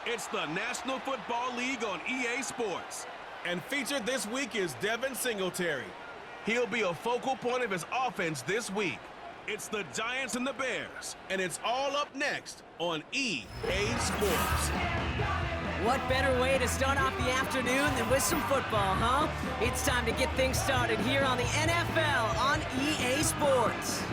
It's the National Football League on EA Sports. And featured this week is Devin Singletary. He'll be a focal point of his offense this week. It's the Giants and the Bears. And it's all up next on EA Sports. What better way to start off the afternoon than with some football, huh? It's time to get things started here on the NFL on EA Sports.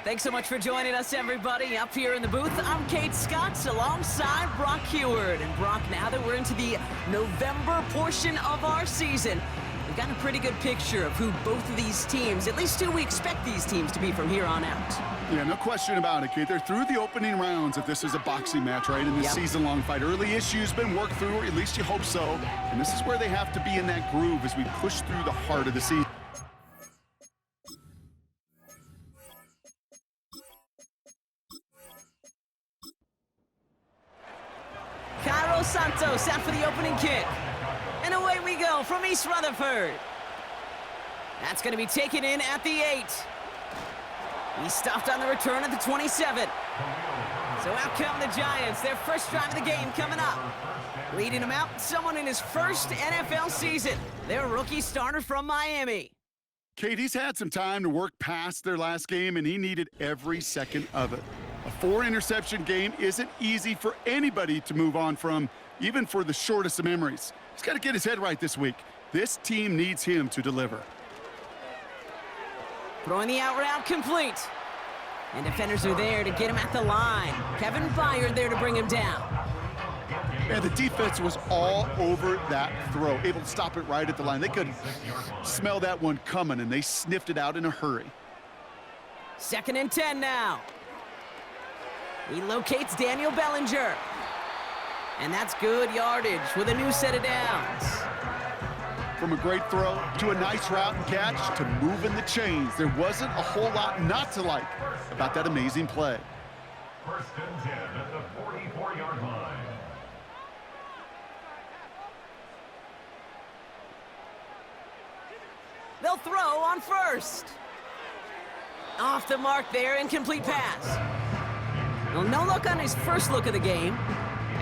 Thanks so much for joining us, everybody. Up here in the booth, I'm Kate Scott alongside Brock Heward. And Brock, now that we're into the November portion of our season, we've got a pretty good picture of who both of these teams, at least who we expect these teams to be from here on out. Yeah, no question about it, Kate. They're through the opening rounds if this is a boxing match, right? In this season-long fight. Early issues been worked through, or at least you hope so. And this is where they have to be in that groove as we push through the heart of the season. Cairo Santos out for the opening kick. And away we go from East Rutherford. That's going to be taken in at the 8. He's stopped on the return at the 27. So out come the Giants. Their first drive of the game coming up. Leading them out, someone in his first NFL season. Their rookie starter from Miami. Kate, he's had some time to work past their last game, and he needed every second of it. A 4-interception game isn't easy for anybody to move on from, even for the shortest of memories. He's got to get his head right this week. This team needs him to deliver. Throwing the out route complete. And defenders are there to get him at the line. Kevin Byard there to bring him down. And the defense was all over that throw, able to stop it right at the line. They could smell that one coming, and they sniffed it out in a hurry. 2nd and 10 now. He locates Daniel Bellinger. And that's good yardage with a new set of downs. From a great throw to a nice route and catch to moving the chains, there wasn't a whole lot not to like about that amazing play. 1st and 10 at the 44-yard line. They'll throw on first. Off the mark there, incomplete pass. Well, no look on his first look of the game,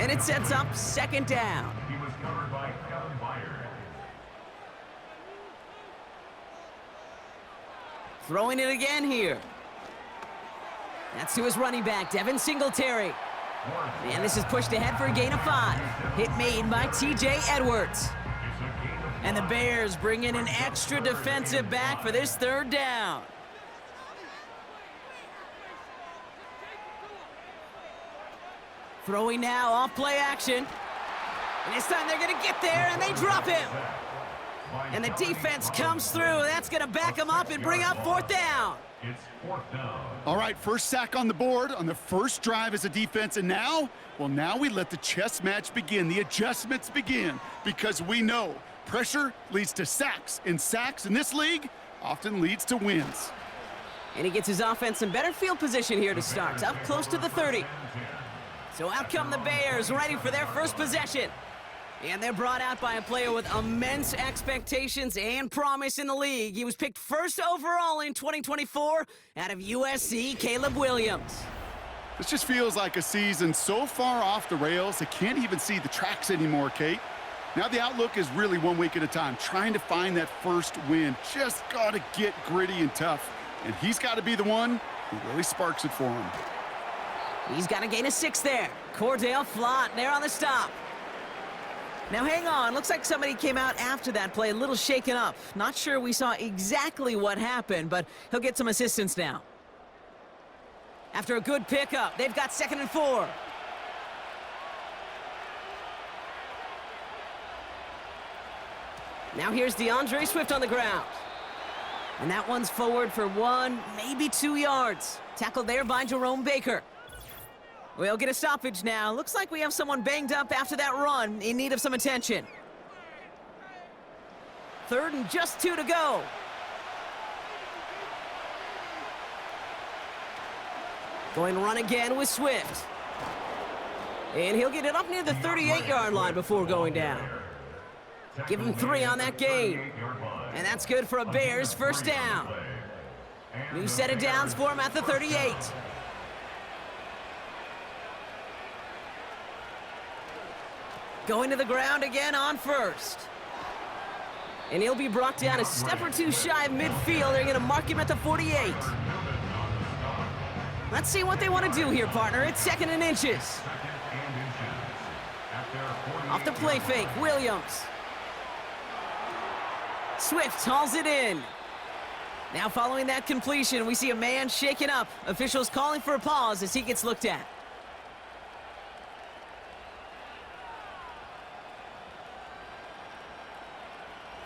and it sets up 2nd down. He was covered by Kevin Byard. Throwing it again here. That's to his running back, Devin Singletary. And this is pushed ahead for a gain of 5. Hit made by TJ Edwards. And the Bears bring in an extra defensive back for this 3rd down. Throwing now off play action. And this time they're going to get there, and they drop him. And the defense comes through. That's going to back him up and bring up 4th down. It's 4th down. All right, first sack on the board on the first drive as a defense. And now, well, now we let the chess match begin. The adjustments begin because we know pressure leads to sacks. And sacks in this league often leads to wins. And he gets his offense in better field position here to start, up close to the 30. So out come the Bears, ready for their first possession. And they're brought out by a player with immense expectations and promise in the league. He was picked 1st overall in 2024 out of USC, Caleb Williams. This just feels like a season so far off the rails, they can't even see the tracks anymore, Kate. Now the outlook is really 1 week at a time, trying to find that first win. Just got to get gritty and tough. And he's got to be the one who really sparks it for him. He's got a gain of 6 there. Cordell Flott there on the stop. Now hang on, looks like somebody came out after that play a little shaken up. Not sure we saw exactly what happened, but he'll get some assistance now. After a good pickup, they've got 2nd and 4. Now here's DeAndre Swift on the ground. And that one's forward for 1, maybe 2 yards. Tackled there by Jerome Baker. We'll get a stoppage now. Looks like we have someone banged up after that run, in need of some attention. 3rd and just 2 to go. Going to run again with Swift. And he'll get it up near the 38-yard line before going down. Give him 3 on that gain. And that's good for a Bears 1st down. New set of downs for him at the 38. Going to the ground again on first. And he'll be brought down a step or two shy of midfield. They're going to mark him at the 48. Let's see what they want to do here, partner. It's 2nd and inches. Off the play fake, Williams. Swift hauls it in. Now following that completion, we see a man shaken up. Officials calling for a pause as he gets looked at.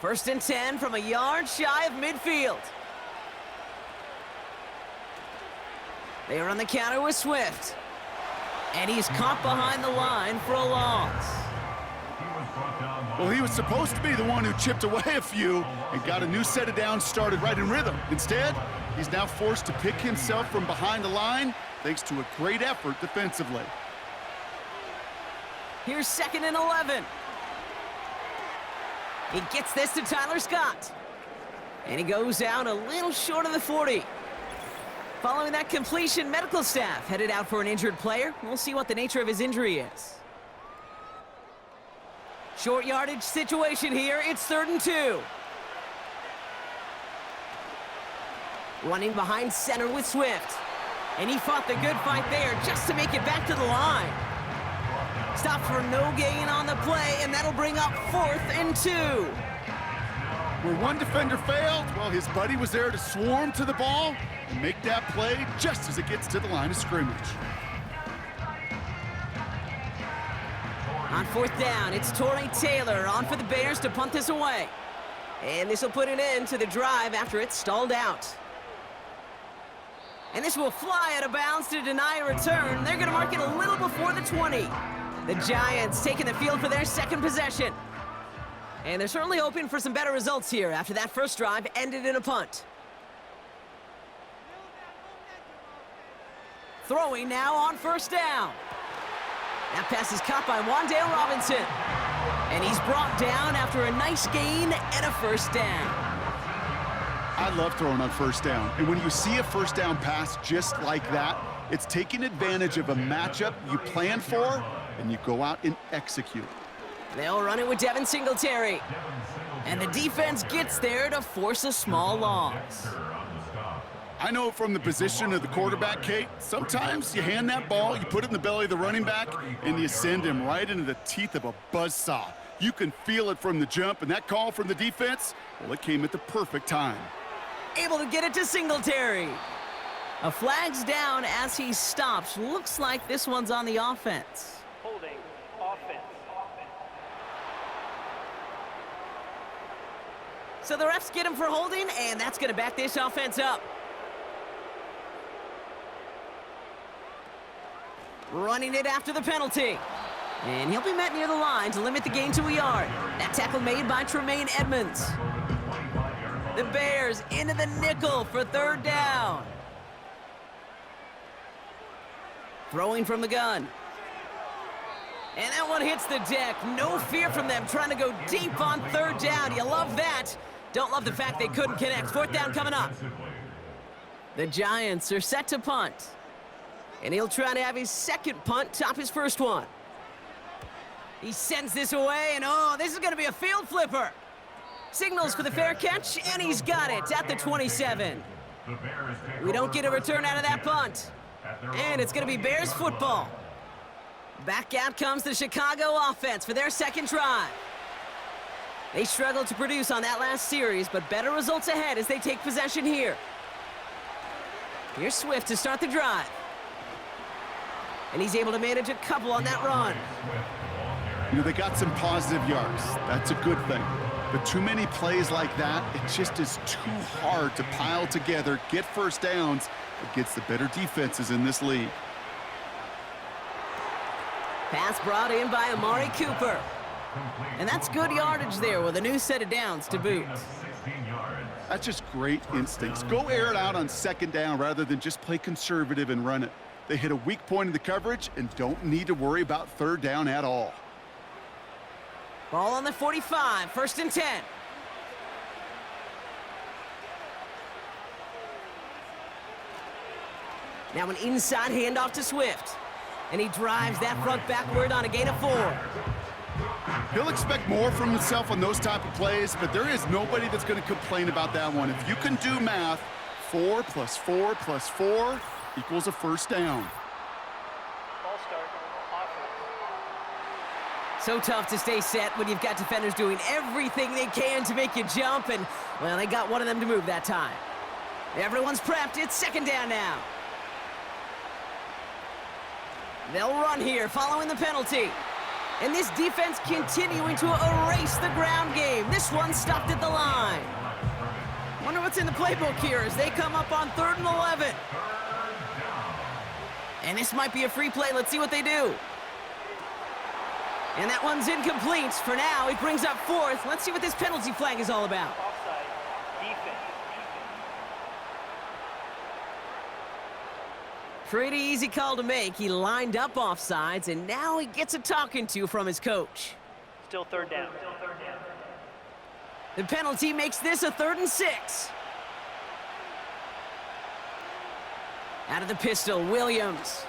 First and 10 from a yard shy of midfield. They are on the counter with Swift. And he's caught behind the line for a loss. Well, he was supposed to be the one who chipped away a few and got a new set of downs started right in rhythm. Instead, he's now forced to pick himself from behind the line thanks to a great effort defensively. Here's 2nd and 11. He gets this to Tyler Scott. And he goes out a little short of the 40. Following that completion, medical staff headed out for an injured player. We'll see what the nature of his injury is. Short yardage situation here. It's 3rd and 2. Running behind center with Swift. And he fought the good fight there just to make it back to the line. Stop for no gain on the play, and that'll bring up 4th and 2. Where one defender failed, well, his buddy was there to swarm to the ball and make that play just as it gets to the line of scrimmage. On 4th down, it's Torrey Taylor on for the Bears to punt this away. And this will put an end to the drive after it's stalled out. And this will fly out of bounds to deny a return. They're going to mark it a little before the 20. The Giants taking the field for their 2nd possession. And they're certainly hoping for some better results here after that first drive ended in a punt. Throwing now on 1st down. That pass is caught by Wan'Dale Robinson. And he's brought down after a nice gain and a 1st down. I love throwing on 1st down. And when you see a 1st down pass just like that, it's taking advantage of a matchup you plan for, and you go out and execute. They'll run it with Devin Singletary. And the defense gets there to force a small loss. I know from the position of the quarterback, Kate, sometimes you hand that ball, you put it in the belly of the running back, and you send him right into the teeth of a buzzsaw. You can feel it from the jump, and that call from the defense, well, it came at the perfect time. Able to get it to Singletary. A flag's down as he stops. Looks like this one's on the offense. Holding offense. So the refs get him for holding, and that's going to back this offense up. Running it after the penalty. And he'll be met near the line to limit the gain to a yard. That tackle made by Tremaine Edmonds. The Bears into the nickel for 3rd down. Throwing from the gun. And that one hits the deck. No fear from them trying to go deep on 3rd down. You love that. Don't love the fact they couldn't connect. 4th down coming up. The Giants are set to punt. And he'll try to have his 2nd punt top his 1st one. He sends this away, and oh, this is going to be a field flipper. Signals for the fair catch, and he's got it at the 27. We don't get a return out of that punt. And it's going to be Bears football. Back out comes the Chicago offense for their 2nd drive. They struggled to produce on that last series, but better results ahead as they take possession here. Here's Swift to start the drive. And he's able to manage a couple on that run. You know, they got some positive yards. That's a good thing. But too many plays like that, it just is too hard to pile together, get 1st downs against the better defenses in this league. Pass brought in by Amari Cooper. And that's good yardage there with a new set of downs to boot. That's just great instincts. Go air it out on 2nd down rather than just play conservative and run it. They hit a weak point in the coverage and don't need to worry about 3rd down at all. Ball on the 45, 1st and 10. Now an inside handoff to Swift. And he drives that front backward on a gain of 4. He'll expect more from himself on those type of plays, but there is nobody that's going to complain about that one. If you can do math, 4 + 4 + 4 equals a first down. So tough to stay set when you've got defenders doing everything they can to make you jump, and, well, they got one of them to move that time. Everyone's prepped. It's second down now. They'll run here following the penalty. And this defense continuing to erase the ground game. This one stopped at the line. Wonder what's in the playbook here as they come up on 3rd and 11. And this might be a free play. Let's see what they do. And that one's incomplete. For now, he brings up 4th. Let's see what this penalty flag is all about. Offside. Defense. Pretty easy call to make. He lined up offsides, and now he gets a talking to from his coach. Still third down. The penalty makes this a 3rd and 6. Out of the pistol, Williams.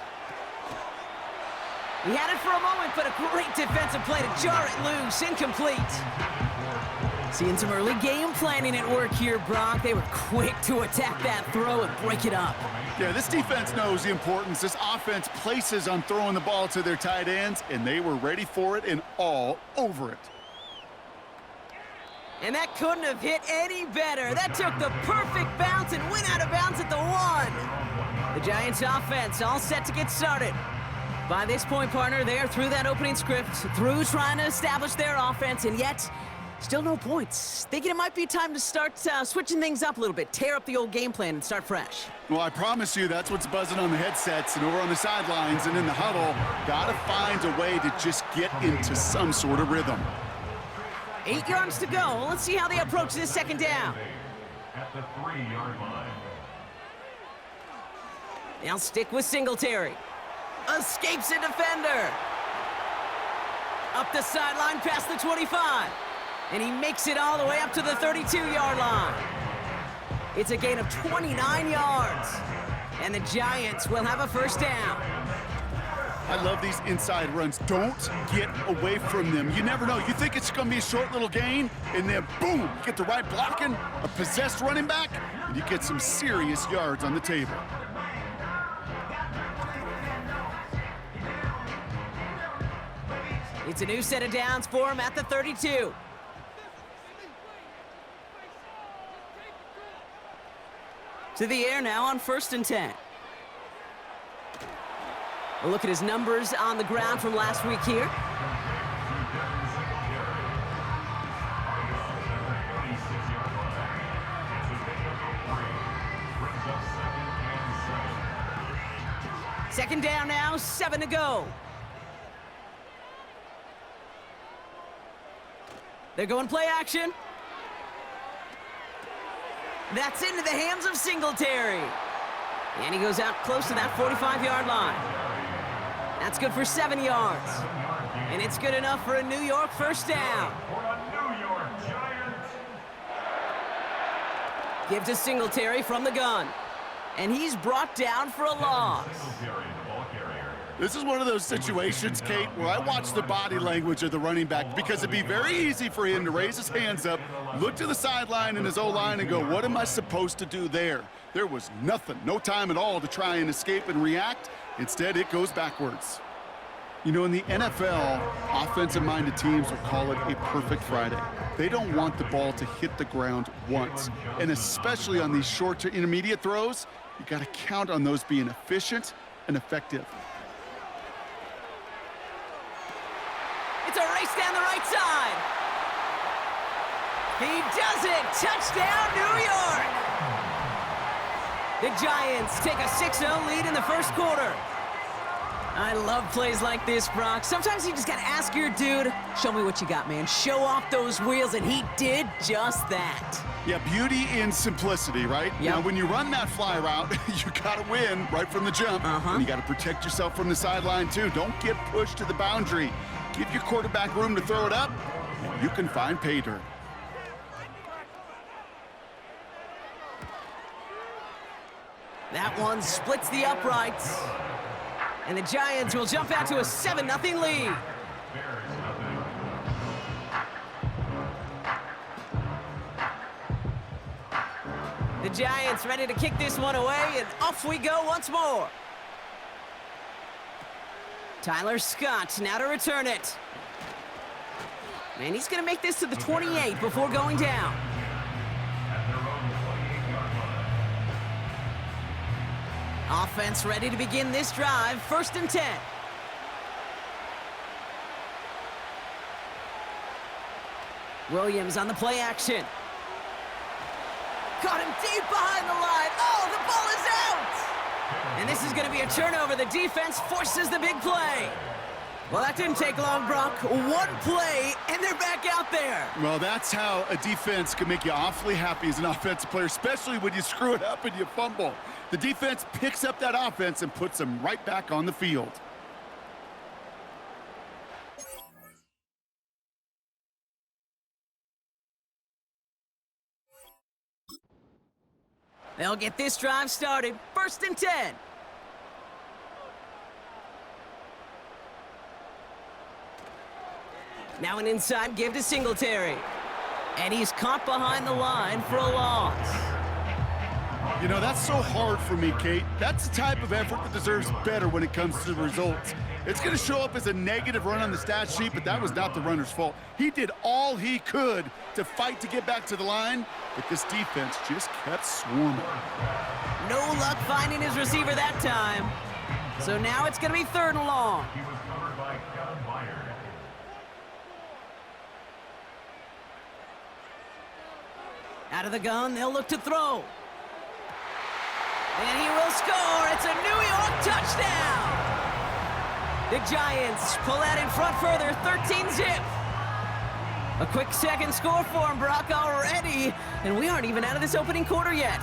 He had it for a moment, but a great defensive play to jar it loose. Incomplete. Seeing some early game planning at work here, Brock. They were quick to attack that throw and break it up. Yeah, this defense knows the importance this offense places on throwing the ball to their tight ends, and they were ready for it and all over it. And that couldn't have hit any better. That took the perfect bounce and went out of bounds at the 1. The Giants offense all set to get started. By this point, partner, they're through that opening script, through trying to establish their offense, and yet still no points. Thinking it might be time to start switching things up a little bit, tear up the old game plan and start fresh. Well, I promise you that's what's buzzing on the headsets and over on the sidelines and in the huddle. Got to find a way to just get into some sort of rhythm. 8 yards to go. Let's see how they approach this second down. At the 3-yard line. They'll stick with Singletary. Escapes a defender. Up the sideline past the 25. And he makes it all the way up to the 32-yard line. It's a gain of 29 yards. And the Giants will have a first down. I love these inside runs. Don't get away from them. You never know. You think it's going to be a short little gain, and then boom, you get the right blocking, a possessed running back, and you get some serious yards on the table. It's a new set of downs for him at the 32. To the air now on 1st and 10. A look at his numbers on the ground from last week here. Second down now, 7 to go. They're going play action. That's into the hands of Singletary. And he goes out close to that 45-yard line. That's good for 7 yards. And it's good enough for a New York first down. For a New York Giants. Give to Singletary from the gun. And he's brought down for a loss. Singletary, the ball carrier. This is one of those situations, Kate, where I watch the body language of the running back because it'd be very easy for him to raise his hands up, look to the sideline in his O-line and go, what am I supposed to do there? There was nothing, no time at all to try and escape and react. Instead, it goes backwards. You know, in the NFL, offensive-minded teams will call it a perfect Friday. They don't want the ball to hit the ground once. And especially on these short to intermediate throws, you got to count on those being efficient and effective. It's a race down the right side. He does it! Touchdown, New York! The Giants take a 6-0 lead in the first quarter. I love plays like this, Brock. Sometimes you just gotta ask your dude, show me what you got, man. Show off those wheels, and he did just that. Yeah, beauty in simplicity, right? Yep. Now, when you run that fly route, you gotta win right from the jump. And you gotta protect yourself from the sideline, too. Don't get pushed to the boundary. Give your quarterback room to throw it up, and you can find pay dirt. That one splits the uprights. And the Giants will jump out to a 7-0 lead. Giants ready to kick this one away, and off we go once more. Tyler Scott now to return it. And he's going to make this to the 28 before going down. Offense ready to begin this drive, 1st and 10. Williams on the play action. Got him deep behind the line. Oh, the ball is out! And this is going to be a turnover. The defense forces the big play. Well, that didn't take long, Brock. One play, and they're back out there. Well, that's how a defense can make you awfully happy as an offensive player, especially when you screw it up and you fumble. The defense picks up that offense and puts them right back on the field. They'll get this drive started. 1st and 10. Now an inside give to Singletary. And he's caught behind the line for a loss. You know, that's so hard for me, Kate. That's the type of effort that deserves better when it comes to the results. It's going to show up as a negative run on the stat sheet, but that was not the runner's fault. He did all he could to fight to get back to the line, but this defense just kept swarming. No luck finding his receiver that time. So now it's going to be 3rd and long. He was covered by Kevin Byard. Out of the gun, they'll look to throw. And he will score. It's a New York touchdown. The Giants pull out in front further, 13-zip. A quick second score for him, Brock, already. And we aren't even out of this opening quarter yet.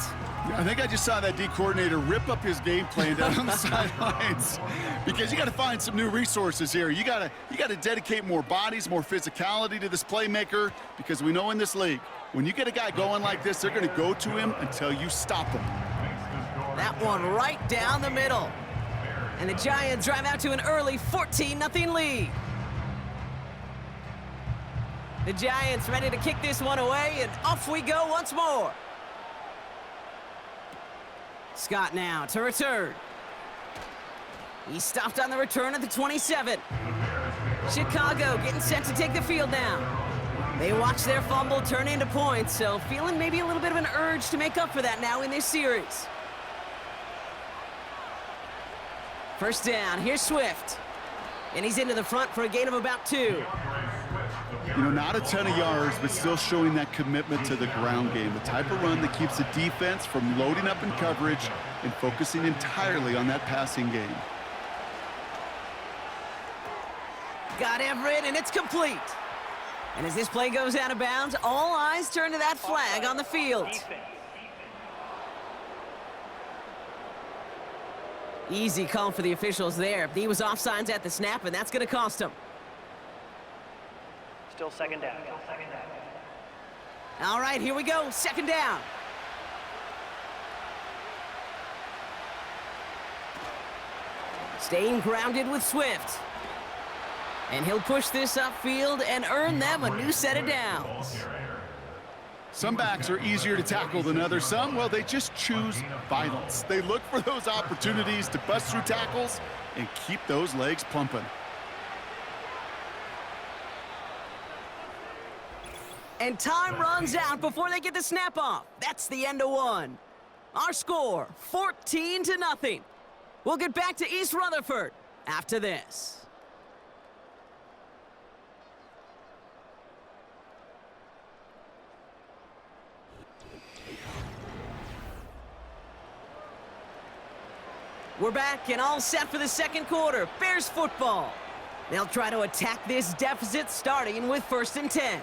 I think I just saw that D coordinator rip up his game plan down on the sidelines, because you got to find some new resources here. You got to dedicate more bodies, more physicality to this playmaker, because we know in this league, when you get a guy going like this, they're going to go to him until you stop him. That one right down the middle. And the Giants drive out to an early 14-0 lead. The Giants ready to kick this one away, and off we go once more. Scott now to return. He's stopped on the return at the 27. Chicago getting set to take the field now. They watch their fumble turn into points, so feeling maybe a little bit of an urge to make up for that now in this series. 1st down, here's Swift. And he's into the front for a gain of about 2. You know, not a ton of yards, but still showing that commitment to the ground game. The type of run that keeps the defense from loading up in coverage and focusing entirely on that passing game. Got Everett, and it's complete. And as this play goes out of bounds, all eyes turn to that flag on the field. Easy call for the officials there. He was offsides at the snap, and that's going to cost him. Still 2nd down. All right, here we go. 2nd down. Staying grounded with Swift. And he'll push this upfield and earn them a new set of downs. Some backs are easier to tackle than others. Some, well, they just choose violence. They look for those opportunities to bust through tackles and keep those legs pumping. And time runs out before they get the snap off. That's the end of one. Our score, 14-0. We'll get back to East Rutherford after this. We're back and all set for the 2nd quarter. Bears football. They'll try to attack this deficit starting with 1st and 10.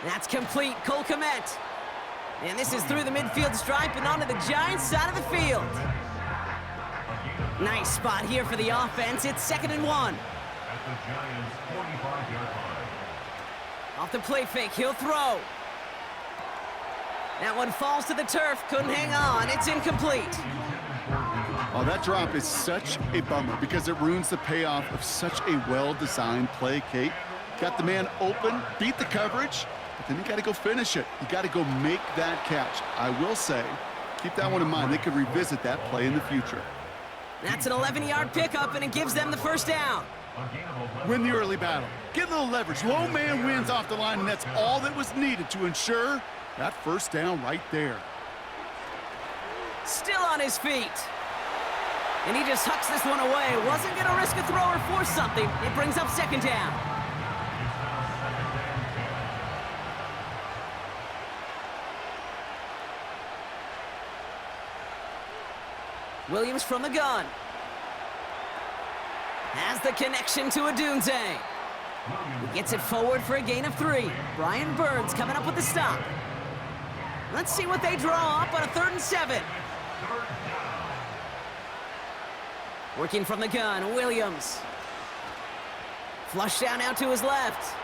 That's complete. Cole Kmet. And this is through the midfield stripe and onto the Giants side of the field. Nice spot here for the offense. It's 2nd and 1. At the Giants' 45-yard line. Off the play fake, he'll throw. That one falls to the turf, couldn't hang on. It's incomplete. Oh, that drop is such a bummer because it ruins the payoff of such a well-designed play, Kate. Got the man open, beat the coverage, but then you got to go finish it. You got to go make that catch. I will say, keep that one in mind. They could revisit that play in the future. That's an 11-yard pickup, and it gives them the first down. Win the early battle. Get a little leverage. Low man wins off the line, and that's all that was needed to ensure that first down right there. Still on his feet. And he just hucks this one away. Wasn't going to risk a throw or force something. It brings up second down. Williams from the gun. Has the connection to Odunze. He gets it forward for a gain of 3. Brian Burns coming up with the stop. Let's see what they draw up on a 3rd and 7. Working from the gun, Williams. Flush down out to his left.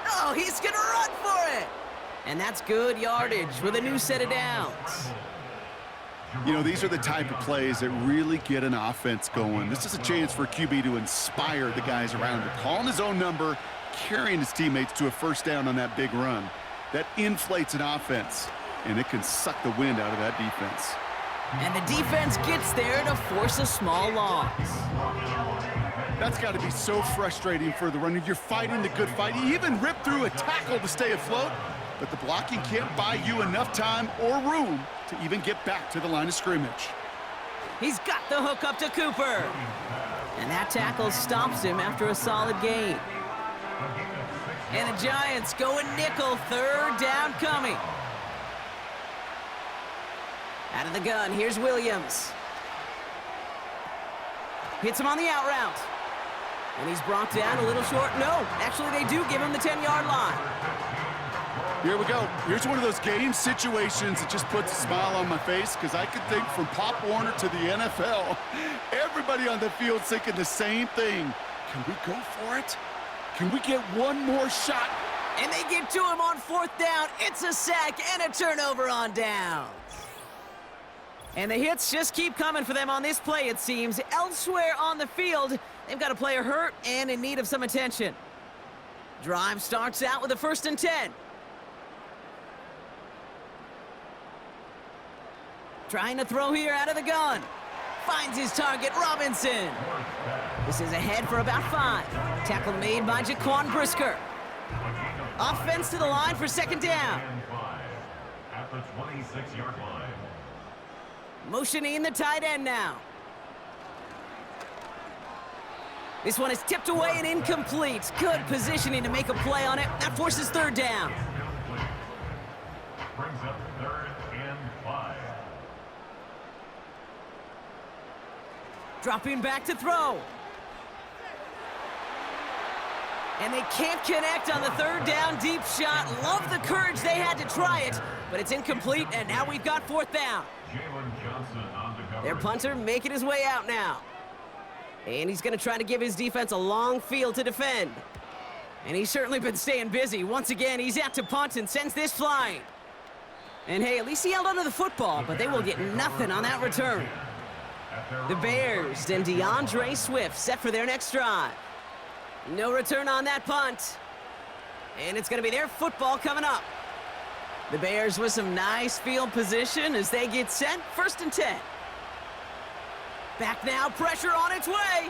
Oh, he's gonna run for it! And that's good yardage with a new set of downs. You know, these are the type of plays that really get an offense going. This is a chance for QB to inspire the guys around him. Calling his own number, carrying his teammates to a first down on that big run. That inflates an offense, and it can suck the wind out of that defense. And the defense gets there to force a small loss. That's got to be so frustrating for the runner. You're fighting the good fight. You even rip through a tackle to stay afloat, but the blocking can't buy you enough time or room to even get back to the line of scrimmage. He's got the hook up to Cooper. And that tackle stops him after a solid gain. And the Giants going nickel, 3rd down coming. Out of the gun, here's Williams. Hits him on the out route. And he's brought down a little short. No, actually they do give him the 10-yard line. Here we go. Here's one of those game situations that just puts a smile on my face, because I could think from Pop Warner to the NFL, everybody on the field thinking the same thing. Can we go for it? Can we get one more shot? And they get to him on 4th down. It's a sack and a turnover on downs. And the hits just keep coming for them on this play, it seems. Elsewhere on the field, they've got a player hurt and in need of some attention. Drive starts out with a 1st and 10. Trying to throw here out of the gun. Finds his target, Robinson. This is ahead for about 5. Tackle made by Jaquan Brisker. Offense to the line for 2nd down. At the 26-yard line. Motioning the tight end now. This one is tipped away and incomplete. Good positioning to make a play on it. That forces 3rd down. Brings up 3rd and 5. Dropping back to throw. And they can't connect on the 3rd down deep shot. Love the courage they had to try it, but it's incomplete, and now we've got 4th down. Their punter making his way out now. And he's going to try to give his defense a long field to defend. And he's certainly been staying busy. Once again, he's out to punt and sends this flying. And hey, at least he held onto the football, but they will get nothing on that return. The Bears and DeAndre Swift set for their next drive. No return on that punt. And it's going to be their football coming up. The Bears with some nice field position as they get set. 1st and 10. Back now, pressure on its way.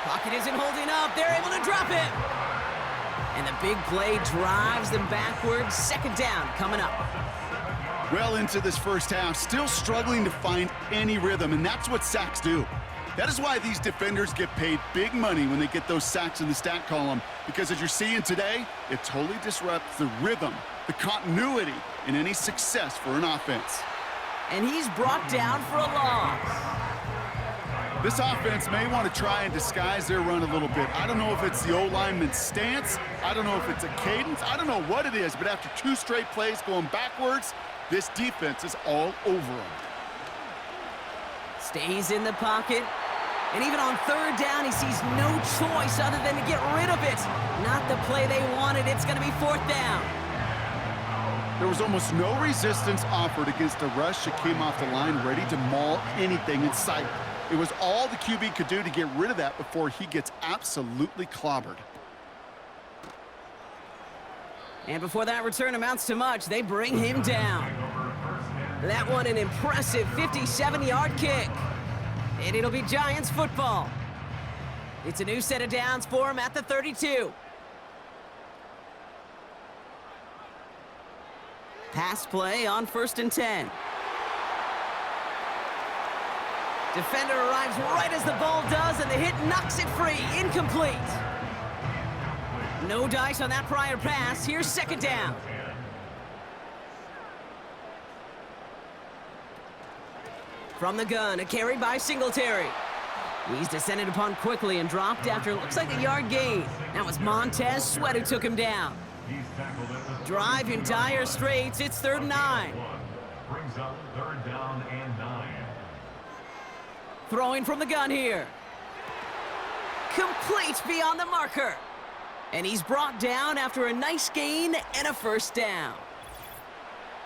Pocket isn't holding up. They're able to drop it. And the big play drives them backwards. 2nd down coming up. Well into this first half, still struggling to find any rhythm, and that's what sacks do. That is why these defenders get paid big money when they get those sacks in the stat column, because as you're seeing today, it totally disrupts the rhythm, the continuity, and any success for an offense. And he's brought down for a loss. This offense may want to try and disguise their run a little bit. I don't know if it's the O-lineman's stance. I don't know if it's a cadence. I don't know what it is, but after 2 straight plays going backwards, this defense is all over them. Stays in the pocket. And even on 3rd down, he sees no choice other than to get rid of it. Not the play they wanted. It's going to be 4th down. There was almost no resistance offered against a rush that came off the line ready to maul anything in sight. It was all the QB could do to get rid of that before he gets absolutely clobbered. And before that return amounts to much, they bring him down. That one an impressive 57-yard kick. And it'll be Giants football. It's a new set of downs for him at the 32. Pass play on 1st and 10. Defender arrives right as the ball does, and the hit knocks it free. Incomplete. No dice on that prior pass. Here's 2nd down. From the gun, a carry by Singletary. He's descended upon quickly and dropped after looks like a yard gain. That was Montez Sweat who took him down. Drive in dire straits. It's 3rd and 9. Brings up 3rd down and 9. Throwing from the gun here. Complete beyond the marker. And he's brought down after a nice gain and a 1st down.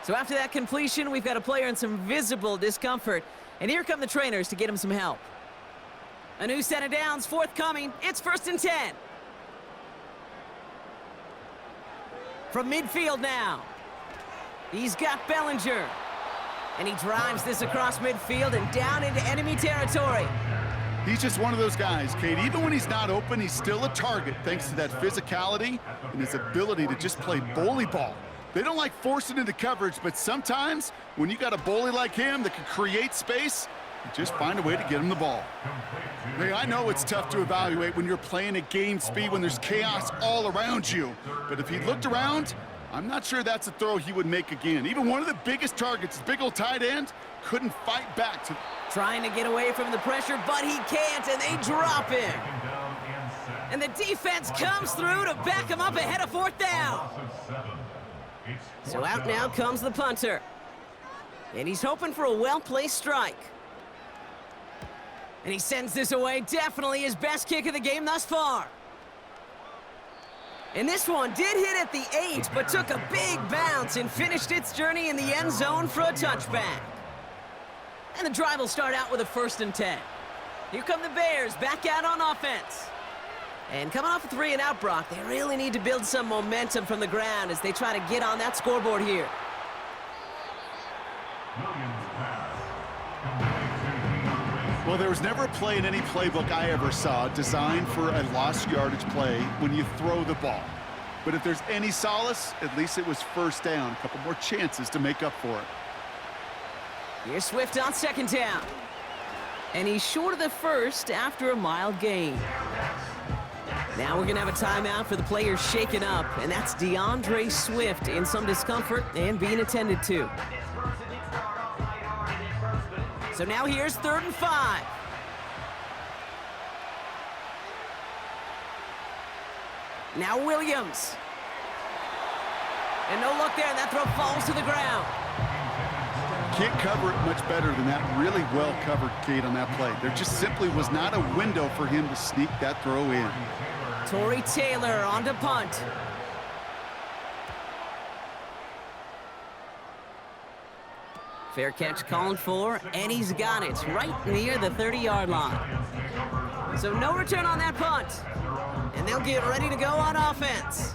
So after that completion, we've got a player in some visible discomfort. And here come the trainers to get him some help. A new set of downs forthcoming. It's 1st and 10. From midfield now. He's got Bellinger. And he drives this across midfield and down into enemy territory. He's just one of those guys, Kate. Even when he's not open, he's still a target thanks to that physicality and his ability to just play bully ball. They don't like forcing into coverage, but sometimes when you got a bully like him that can create space, you just find a way to get him the ball. Hey, I know it's tough to evaluate when you're playing at game speed when there's chaos all around you. But if he looked around, I'm not sure that's a throw he would make again. Even one of the biggest targets, big old tight end, couldn't fight back. Trying to get away from the pressure, but he can't, and they drop him. And the defense comes through to back him up ahead of 4th down. So out now comes the punter. And he's hoping for a well-placed strike. And he sends this away, definitely his best kick of the game thus far. And this one did hit at the 8, but took a big bounce and finished its journey in the end zone for a touchback. And the drive will start out with a 1st and 10. Here come the Bears back out on offense. And coming off a 3-and-out, Brock, they really need to build some momentum from the ground as they try to get on that scoreboard here. Well, there was never a play in any playbook I ever saw designed for a lost yardage play when you throw the ball. But if there's any solace, at least it was 1st down. A couple more chances to make up for it. Here's Swift on 2nd down. And he's short of the 1st after a mild gain. Now we're going to have a timeout for the players shaken up, and that's DeAndre Swift in some discomfort and being attended to. So now here's 3rd and 5. Now Williams. And no look there, and that throw falls to the ground. Can't cover it much better than that. Really well covered, Kate, on that play. There just simply was not a window for him to sneak that throw in. Torrey Taylor on to punt. Fair catch called for, and he's got it right near the 30-yard line. So no return on that punt. And they'll get ready to go on offense.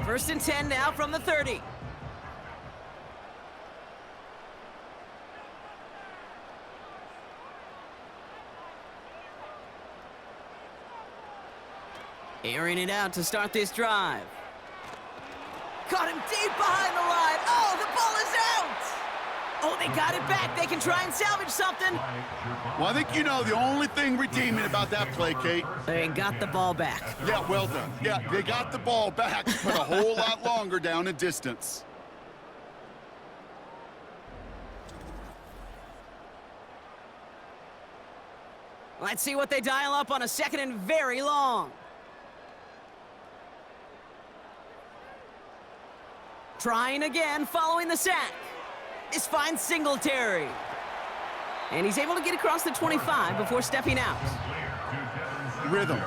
1st and 10 now from the 30. Airing it out to start this drive. Caught him deep behind the line. Oh, the ball is out! Oh, they got it back. They can try and salvage something. Well, I think you know the only thing redeeming about that play, Kate. They got the ball back. Yeah, well done. Yeah, they got the ball back, but a whole lot longer down in distance. Let's see what they dial up on a 2nd and very long. Trying again, following the sack. This finds Singletary. And he's able to get across the 25 before stepping out. Rhythm.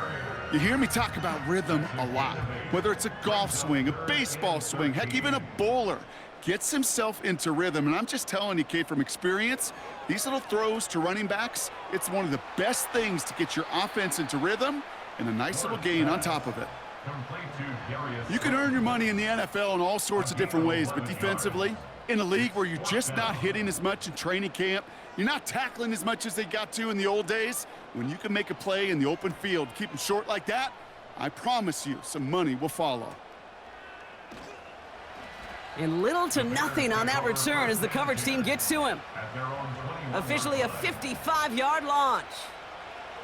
You hear me talk about rhythm a lot. Whether it's a golf swing, a baseball swing, heck, even a bowler gets himself into rhythm. And I'm just telling you, Kate, from experience, these little throws to running backs, it's one of the best things to get your offense into rhythm and a nice little gain on top of it. Complete to Darius. You can earn your money in the NFL in all sorts of different ways, but defensively, in a league where you're just not hitting as much in training camp, you're not tackling as much as they got to in the old days, when you can make a play in the open field, keep them short like that, I promise you some money will follow. And little to nothing on that return as the coverage team gets to him. At their own 21. Officially a 55-yard launch.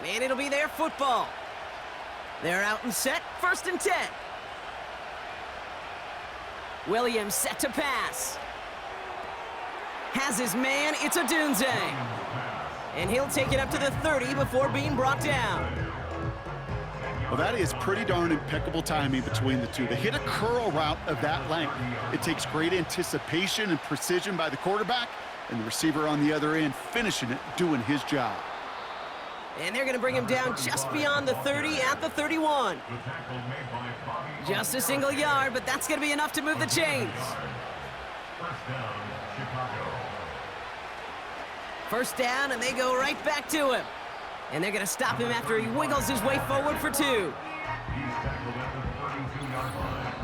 And it'll be their football. They're out and set, 1st and 10. Williams set to pass. Has his man, it's Odunze. And he'll take it up to the 30 before being brought down. Well, that is pretty darn impeccable timing between the two. They hit a curl route of that length. It takes great anticipation and precision by the quarterback, and the receiver on the other end finishing it, doing his job. And they're going to bring him down just beyond the 30 at the 31. The tackle made by Bobby. Just a single yard, but that's going to be enough to move the chains. First down, Chicago. 1st down, and they go right back to him. And they're going to stop him after he wiggles his way forward for 2. He's tackled at the 32-yard line.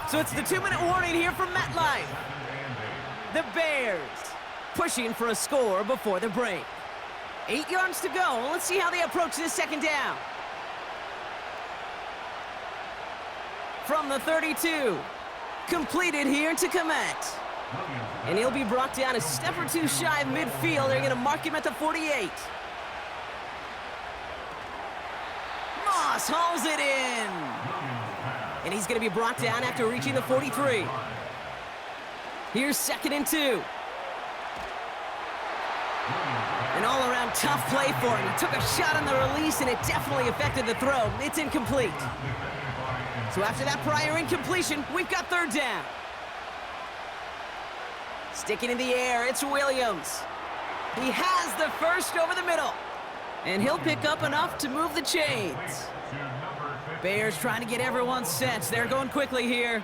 So it's the 2-minute warning here from MetLife. The Bears pushing for a score before the break. 8 yards to go. Let's see how they approach this 2nd down. From the 32. Completed here to Komet. And he'll be brought down a step or two shy of midfield. They're going to mark him at the 48. Moss hauls it in. And he's going to be brought down after reaching the 43. Here's 2nd and 2. An all-around tough play for him. He took a shot on the release, and it definitely affected the throw. It's incomplete. So after that prior incompletion, we've got 3rd down. Sticking in the air, it's Williams. He has the first over the middle. And he'll pick up enough to move the chains. Bears trying to get everyone set. They're going quickly here.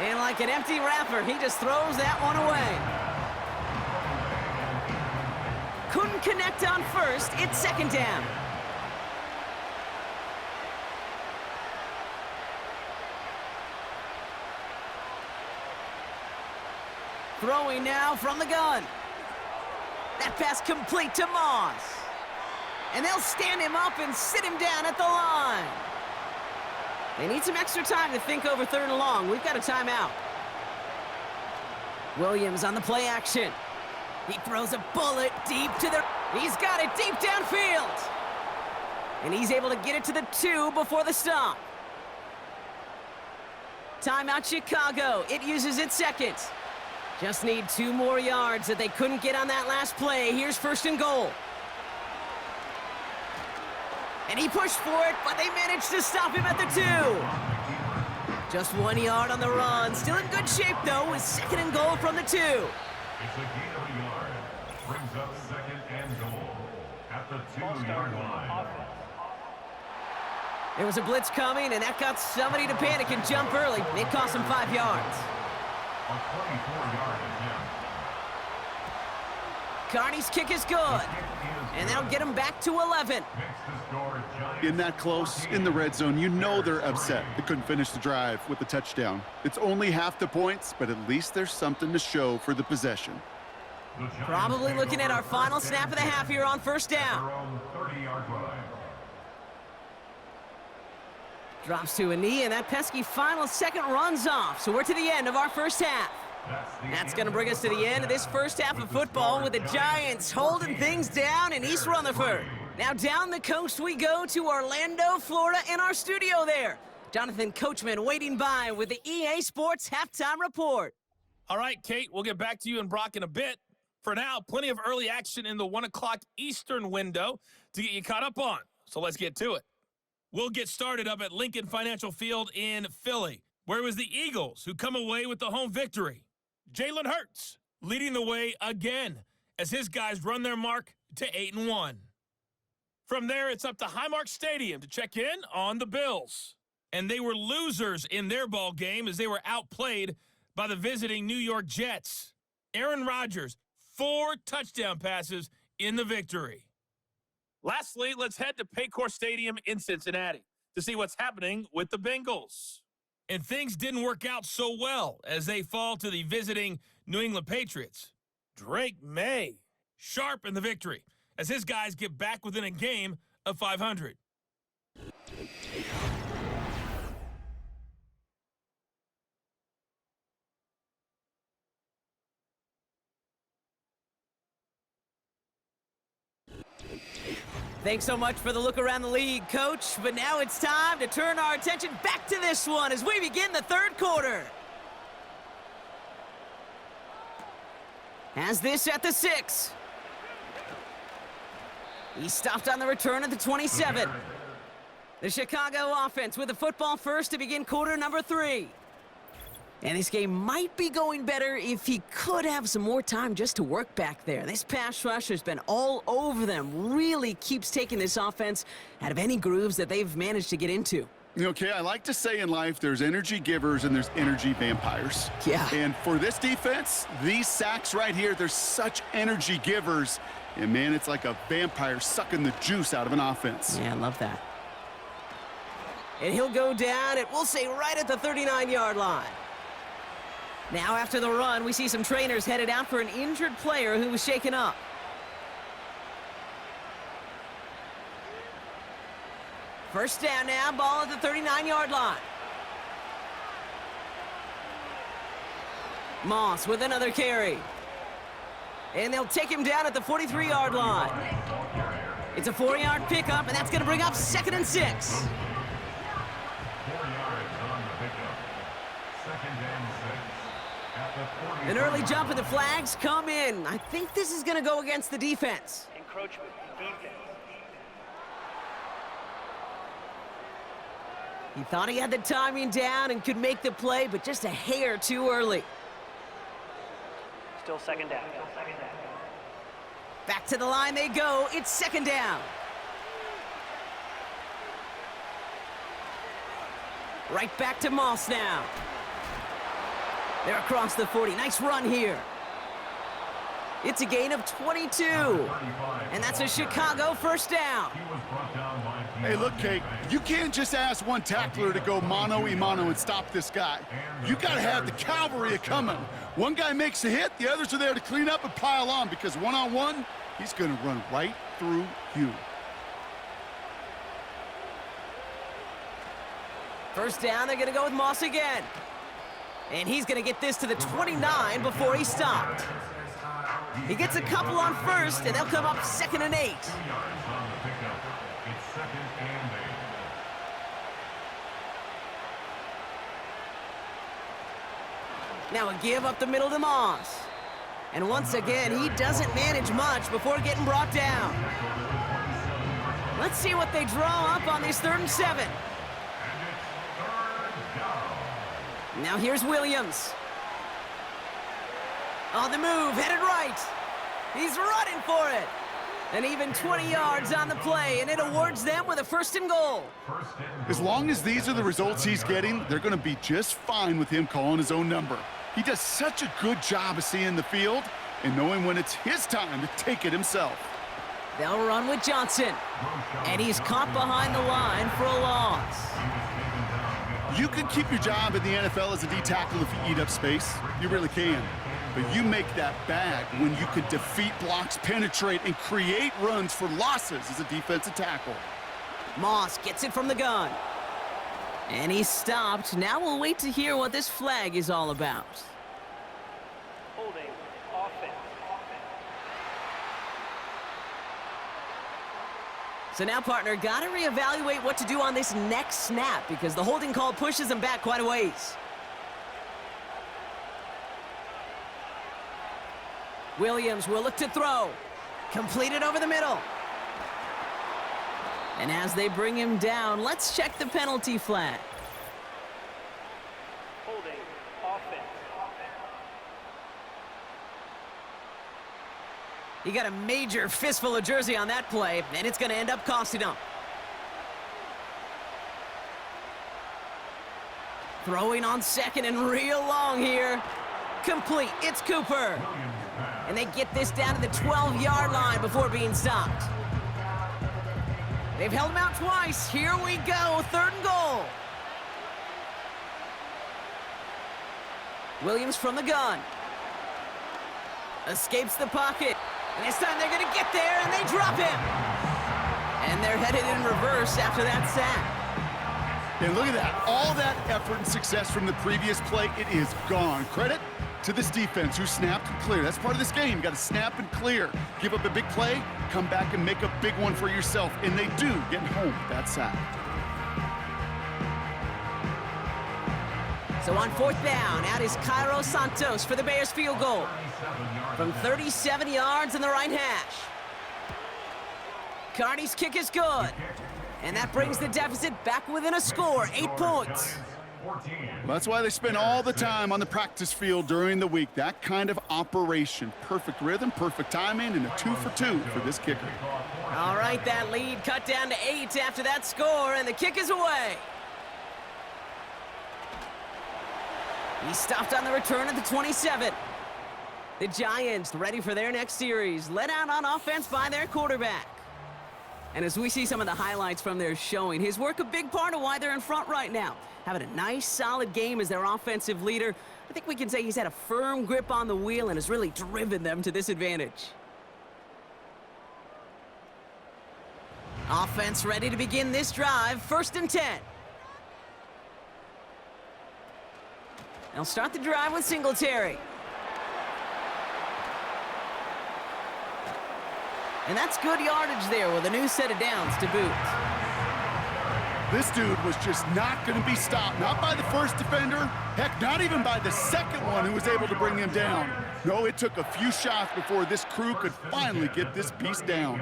And like an empty wrapper, he just throws that one away. Couldn't connect on 1st. It's 2nd down. Throwing now from the gun. That pass complete to Moss. And they'll stand him up and sit him down at the line. They need some extra time to think over 3rd and long. We've got a timeout. Williams on the play action. He throws a bullet deep to the... He's got it deep downfield. And he's able to get it to the 2 before the stop. Timeout Chicago. It uses its 2nd. Just need 2 more yards that they couldn't get on that last play. Here's 1st and goal. And he pushed for it, but they managed to stop him at the 2. Just 1 yard on the run. Still in good shape, though, with 2nd and goal from the 2. It's a gain of a yard. Brings up 2nd and goal at the 2-yard line. There was a blitz coming, and that got somebody to panic and jump early. It cost him 5 yards. A 24-yard attempt. Carney's kick is good. And that'll get him back to 11. Makes the score Giants. In that close, in the red zone, you know they're upset. They couldn't finish the drive with the touchdown. It's only half the points, but at least there's something to show for the possession. The Giants Probably take looking at over our final snap of the half here on 1st down. their own 30-yard line. Drops to a knee, and that pesky final 2nd runs off. So we're to the end of our 1st half. That's going to bring us to the end of this 1st half of football with the Giants holding things down in East Rutherford. Now down the coast we go to Orlando, Florida, in our studio there. Jonathan Coachman waiting by with the EA Sports Halftime Report. All right, Kate, we'll get back to you and Brock in a bit. For now, plenty of early action in the 1 o'clock Eastern window to get you caught up on. So let's get to it. We'll get started up at Lincoln Financial Field in Philly, where it was the Eagles who come away with the home victory. Jalen Hurts leading the way again as his guys run their mark to 8-1. From there, it's up to Highmark Stadium to check in on the Bills. And they were losers in their ball game as they were outplayed by the visiting New York Jets. Aaron Rodgers, 4 touchdown passes in the victory. Lastly, let's head to Paycor Stadium in Cincinnati to see what's happening with the Bengals. And things didn't work out so well as they fall to the visiting New England Patriots. Drake May sharp in the victory as his guys get back within a game of 500. Thanks so much for the look around the league, Coach. But now it's time to turn our attention back to this one as we begin the third quarter. Has this at the 6. He stopped on the return at the 27. The Chicago offense with the football first to begin quarter number 3. And this game might be going better if he could have some more time just to work back there. This pass rush has been all over them. Really keeps taking this offense out of any grooves that they've managed to get into. Okay, I like to say in life there's energy givers and there's energy vampires. Yeah. And for this defense, these sacks right here, they're such energy givers. And man, it's like a vampire sucking the juice out of an offense. Yeah, I love that. And he'll go down, and we'll say right at the 39-yard line. Now after the run, we see some trainers headed out for an injured player who was shaken up. First down now, ball at the 39-yard line. Moss with another carry. And they'll take him down at the 43-yard line. It's a 4-yard pickup, and that's going to bring up 2nd and 6. 4 yards on the pickup. 2nd and 6 at the 40. An early jump and the flags come in. I think this is going to go against the defense. Encroachment. Defense. He thought he had the timing down and could make the play, but just a hair too early. Still 2nd down. Back to the line they go. It's 2nd down. Right back to Moss now. They're across the 40. Nice run here. It's a gain of 22. And that's a Chicago first down. He was brought down by Hey, look, Kate, you can't just ask one tackler to go mano-a-mano and stop this guy. You got to have the cavalry coming. One guy makes a hit, the others are there to clean up and pile on because one-on-one, he's going to run right through you. First down, they're going to go with Moss again. And he's going to get this to the 29 before he stopped. He gets a couple on first, and they'll come up 2nd and 8. 2 yards on the pickup. It's 2nd and 8. Now a give up the middle to Moss. And once again, he doesn't manage much before getting brought down. Let's see what they draw up on this 3rd and 7. Now here's Williams. On the move, headed right. He's running for it. And even 20 yards on the play, and it awards them with a 1st and goal. As long as these are the results he's getting, they're going to be just fine with him calling his own number. He does such a good job of seeing the field and knowing when it's his time to take it himself. They'll run with Johnson. And he's caught behind the line for a loss. You can keep your job in the NFL as a D tackle if you eat up space. You really can. But you make that bag when you could defeat blocks, penetrate, and create runs for losses as a defensive tackle. Moss gets it from the gun. And he's stopped. Now we'll wait to hear what this flag is all about. Holding. Offense. So now, partner, got to reevaluate what to do on this next snap because the holding call pushes him back quite a ways. Williams will look to throw. Completed over the middle. And as they bring him down, let's check the penalty flag. Holding. Offense. He got a major fistful of jersey on that play, and it's going to end up costing him. Throwing on 2nd and real long here. Complete. It's Cooper. And they get this down to the 12-yard line before being stopped. They've held him out twice. Here we go, 3rd and goal. Williams from the gun. Escapes the pocket. And this time they're going to get there, and they drop him. And they're headed in reverse after that sack. And look at that. All that effort and success from the previous play, it is gone. Credit to this defense who snapped and cleared. That's part of this game. You got to snap and clear. Give up a big play, come back and make a big one for yourself. And they do, getting home with that sack. So on 4th down, out is Cairo Santos for the Bears field goal. From 37 yards in the right hash. Carney's kick is good. And that brings the deficit back within a score, 8 points. That's why they spend all the time on the practice field during the week. That kind of operation. Perfect rhythm, perfect timing, and a 2 for 2 for this kicker. All right, that lead cut down to 8 after that score, and the kick is away. He stopped on the return at the 27. The Giants ready for their next series, led out on offense by their quarterback. And as we see some of the highlights from their showing, his work a big part of why they're in front right now. Having a nice, solid game as their offensive leader. I think we can say he's had a firm grip on the wheel and has really driven them to this advantage. Offense ready to begin this drive, 1st and 10. They'll start the drive with Singletary. And that's good yardage there with a new set of downs to boot. This dude was just not going to be stopped. Not by the first defender. Heck, not even by the second one who was able to bring him down. No, it took a few shots before this crew could finally get this beast down.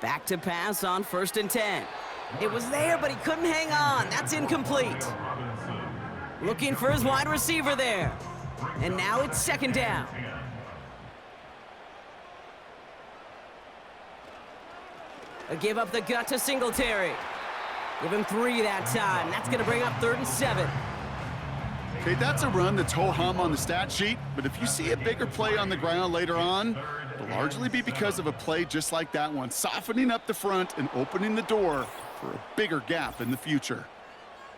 Back to pass on 1st and 10. It was there, but he couldn't hang on. That's incomplete. Looking for his wide receiver there. And now it's 2nd down. A give up the gut to Singletary. Give him 3 that time. That's going to bring up 3rd and 7. Okay, that's a run that's ho-hum on the stat sheet, but if you see a bigger play on the ground later on, it'll largely be because of a play just like that one, softening up the front and opening the door for a bigger gap in the future.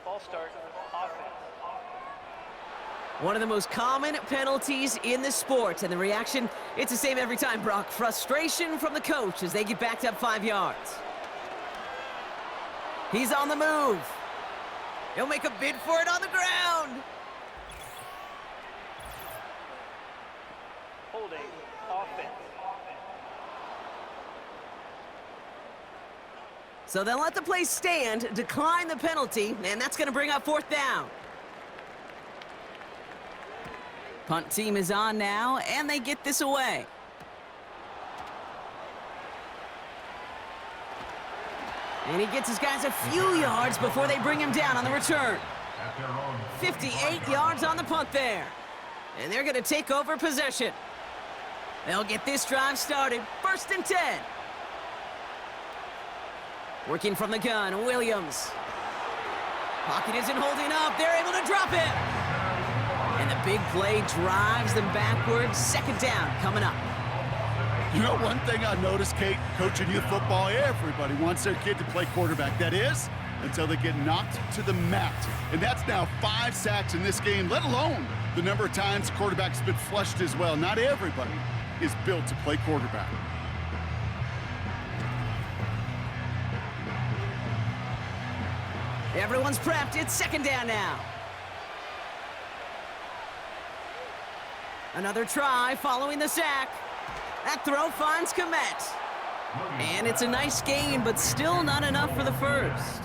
Ball start, offense. One of the most common penalties in the sport, and the reaction, it's the same every time, Brock. Frustration from the coach as they get backed up 5 yards. He's on the move. He'll make a bid for it on the ground. Holding, offense. So they'll let the play stand, decline the penalty, and that's going to bring up 4th down. Punt team is on now, and they get this away. And he gets his guys a few yards before they bring him down on the return. 58 yards on the punt there. And they're going to take over possession. They'll get this drive started. 1st and 10. Working from the gun, Williams. Pocket isn't holding up. They're able to drop it. And the big play drives them backwards. 2nd down coming up. You know, one thing I noticed, Kate, coaching youth football, everybody wants their kid to play quarterback. That is, until they get knocked to the mat. And that's now 5 sacks in this game, let alone the number of times the quarterback's been flushed as well. Not everybody is built to play quarterback. Everyone's prepped. It's 2nd down now. Another try following the sack. That throw finds Kmet. And it's a nice gain, but still not enough for the first.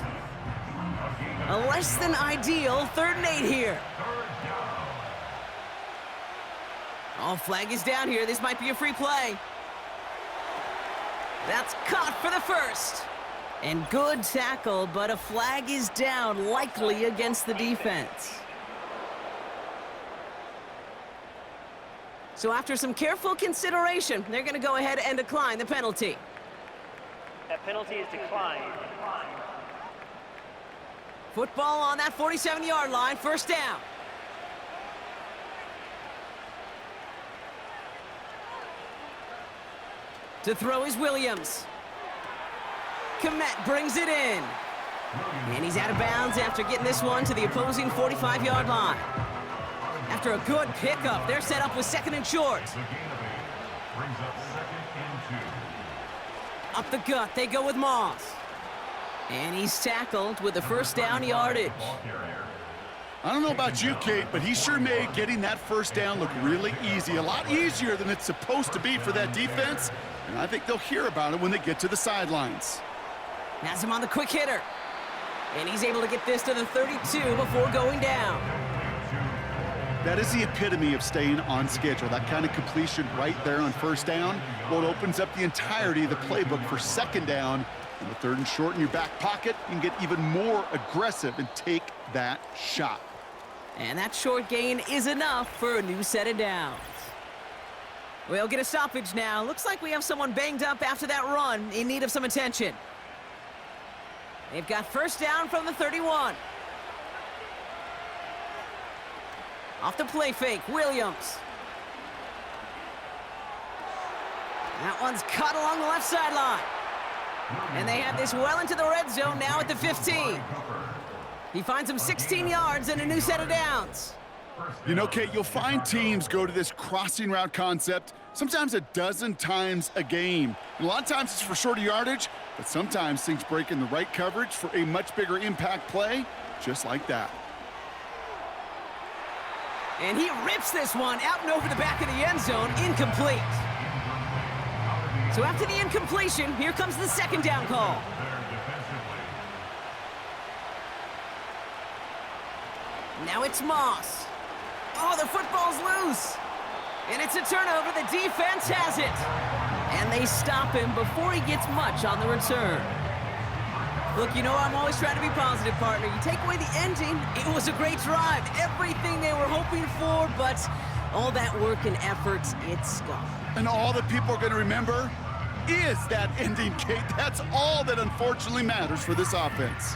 A less than ideal 3rd and 8 here. Oh, flag is down here. This might be a free play. That's caught for the first. And good tackle, but a flag is down, likely against the defense. So after some careful consideration, they're going to go ahead and decline the penalty. That penalty is declined. Football on that 47-yard line, 1st down. To throw is Williams. Komet brings it in. And he's out of bounds after getting this one to the opposing 45-yard line. After a good pickup, they're set up with 2nd and short. The gain of 8 brings up 2nd and 2. Up the gut, they go with Moss. And he's tackled with the first down yardage. Ball carrier. I don't know about you, Kate, but he sure made getting that first down look really easy. A lot easier than it's supposed to be for that defense. And I think they'll hear about it when they get to the sidelines. Has him on the quick hitter. And he's able to get this to the 32 before going down. That is the epitome of staying on schedule. That kind of completion right there on first down. Well, it opens up the entirety of the playbook for 2nd down. And the 3rd and short in your back pocket, you can get even more aggressive and take that shot. And that short gain is enough for a new set of downs. We'll get a stoppage now. Looks like we have someone banged up after that run in need of some attention. They've got first down from the 31. Off the play fake, Williams. That one's cut along the left sideline. And they have this well into the red zone now at the 15. He finds him 16 yards and a new set of downs. You know, Kate, you'll find teams go to this crossing route concept sometimes a dozen times a game. And a lot of times it's for shorter yardage, but sometimes things break in the right coverage for a much bigger impact play, just like that. And he rips this one out and over the back of the end zone, incomplete. So after the incompletion, here comes the 2nd down call. Now it's Moss. Oh, the football's loose. And it's a turnover. The defense has it. And they stop him before he gets much on the return. Look, you know I'm always trying to be positive, partner. You take away the ending, it was a great drive. Everything they were hoping for, but all that work and effort, it's gone. And all that people are going to remember is that ending, Kate. That's all that unfortunately matters for this offense.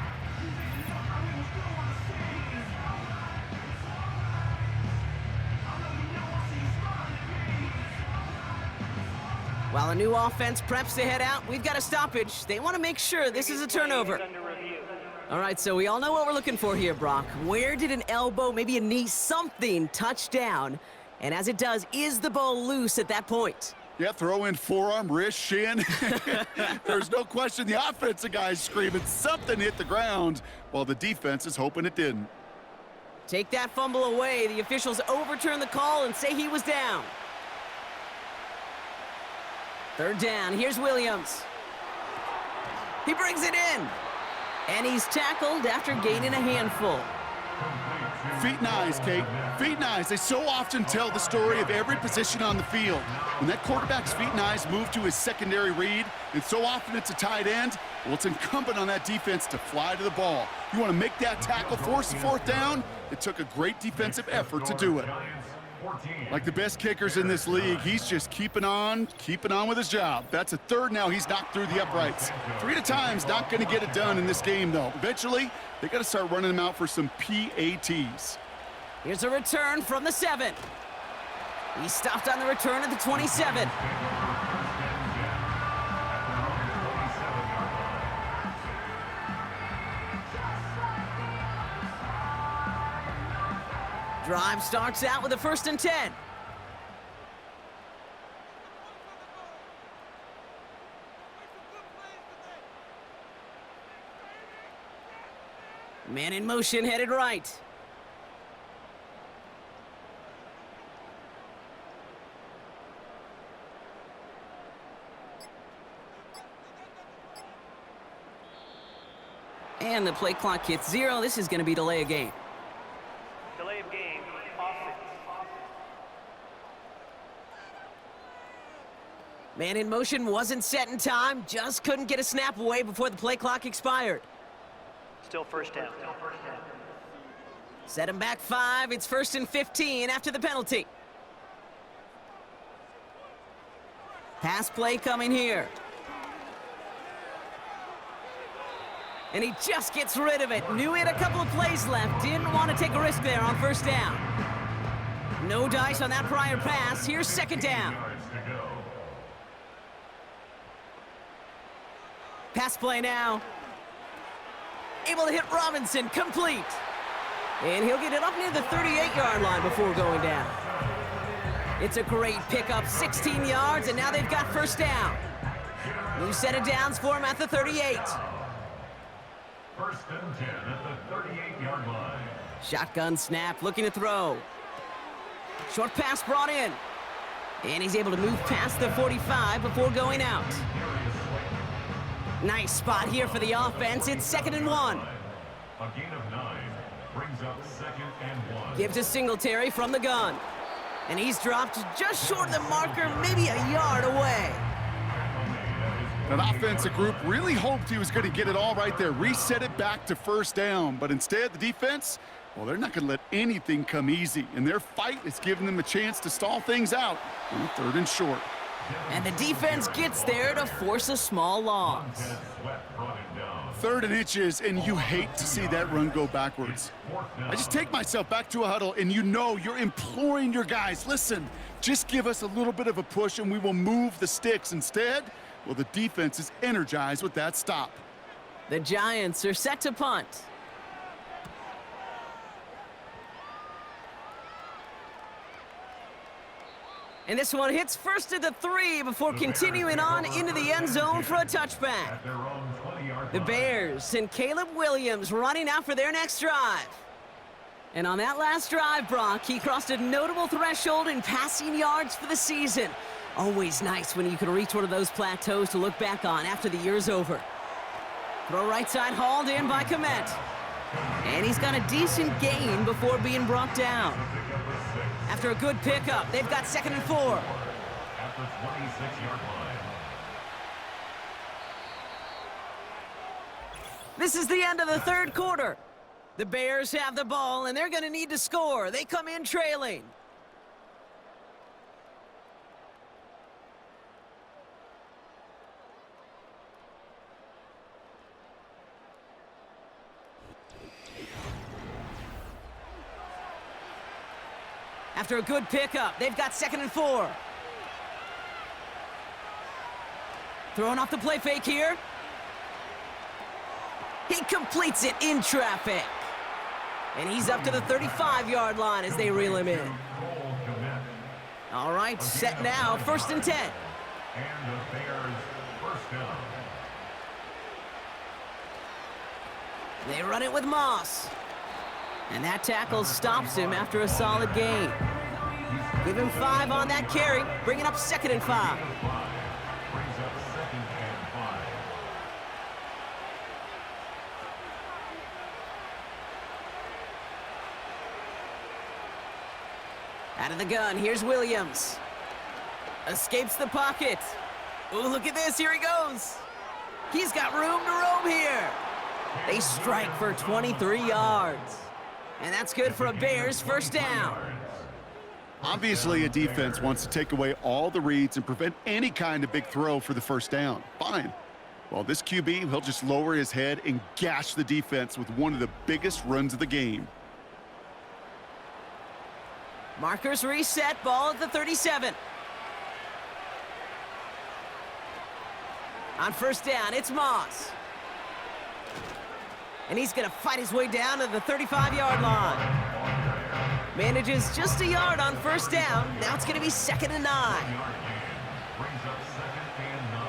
While a new offense preps to head out, we've got a stoppage. They want to make sure this is a turnover. Under review. All right, so we all know what we're looking for here, Brock. Where did an elbow, maybe a knee, something touch down? And as it does, is the ball loose at that point? Yeah, throw in forearm, wrist, shin. There's no question the offensive guy's screaming something hit the ground while the defense is hoping it didn't. Take that fumble away. The officials overturn the call and say he was down. 3rd down, here's Williams. He brings it in. And he's tackled after gaining a handful. Feet and eyes, Kate. Feet and eyes. They so often tell the story of every position on the field. When that quarterback's feet and eyes move to his secondary read, and so often it's a tight end, well, it's incumbent on that defense to fly to the ball. You want to make that tackle, force the 4th down? It took a great defensive effort to do it. Like the best kickers in this league, he's just keeping on with his job. That's a 3rd now. He's knocked through the uprights. 3 at a time's not going to get it done in this game, though. Eventually, they got to start running them out for some PATs. Here's a return from the 7. He stopped on the return at the 27. Drive starts out with a 1st and 10. Man in motion, headed right. And the play clock hits 0. This is going to be delay of game. Delay of game. Offense. Man in motion wasn't set in time. Just couldn't get a snap away before the play clock expired. Still first down. Set him back 5. It's 1st and 15 after the penalty. Pass play coming here. And he just gets rid of it. Knew he had a couple of plays left. Didn't want to take a risk there on 1st down. No dice on that prior pass. Here's 2nd down. Pass play now. Able to hit Robinson, complete. And he'll get it up near the 38-yard line before going down. It's a great pickup, 16 yards, and now they've got first down. New set of downs for him at the 38. First and 10 at the 38-yard line. Shotgun snap, looking to throw. Short pass brought in. And he's able to move past the 45 before going out. Nice spot here for the offense. It's 2nd and 1. A gain of 9 brings up 2nd and 1. Give to Singletary from the gun. And he's dropped just short of the marker, maybe a yard away. That offensive group really hoped he was going to get it all right there, reset it back to first down. But instead, the defense, well, they're not going to let anything come easy. And their fight is giving them a chance to stall things out on 3rd and short. And the defense gets there to force a small loss. 3rd and inches, and you hate to see that run go backwards. I just take myself back to a huddle, and you know you're imploring your guys, listen, just give us a little bit of a push and we will move the sticks. Instead, well, the defense is energized with that stop. The Giants are set to punt. And this one hits first at the 3 before continuing on into the end zone for a touchback. The Bears send Caleb Williams running out for their next drive. And on that last drive, Brock, he crossed a notable threshold in passing yards for the season. Always nice when you can reach one of those plateaus to look back on after the year's over. Throw right side hauled in by Kmet. And he's got a decent gain before being brought down. After a good pickup, they've got 2nd and 4. At the 26-yard line. This is the end of the 3rd quarter. The Bears have the ball, and they're going to need to score. They come in trailing. After a good pickup, they've got 2nd and 4. Throwing off the play fake here. He completes it in traffic. And he's up to the 35-yard line as they reel him in. All right, set now, 1st and 10. And the Bears first down. They run it with Moss. And that tackle stops him after a solid gain. Give him 5 on that carry, bringing up 2nd and 5. Brings up 2nd and 5. Out of the gun, here's Williams. Escapes the pocket. Oh, look at this, here he goes. He's got room to roam here. They strike for 23 yards. And that's good for a Bears first down. Obviously, a defense wants to take away all the reads and prevent any kind of big throw for the first down. Fine. Well, this QB, he'll just lower his head and gash the defense with one of the biggest runs of the game. Markers reset, ball at the 37. On first down, it's Moss. And he's going to fight his way down to the 35-yard line. Manages just a yard on first down. Now it's going to be 2nd and 9. Brings up 2nd and 9.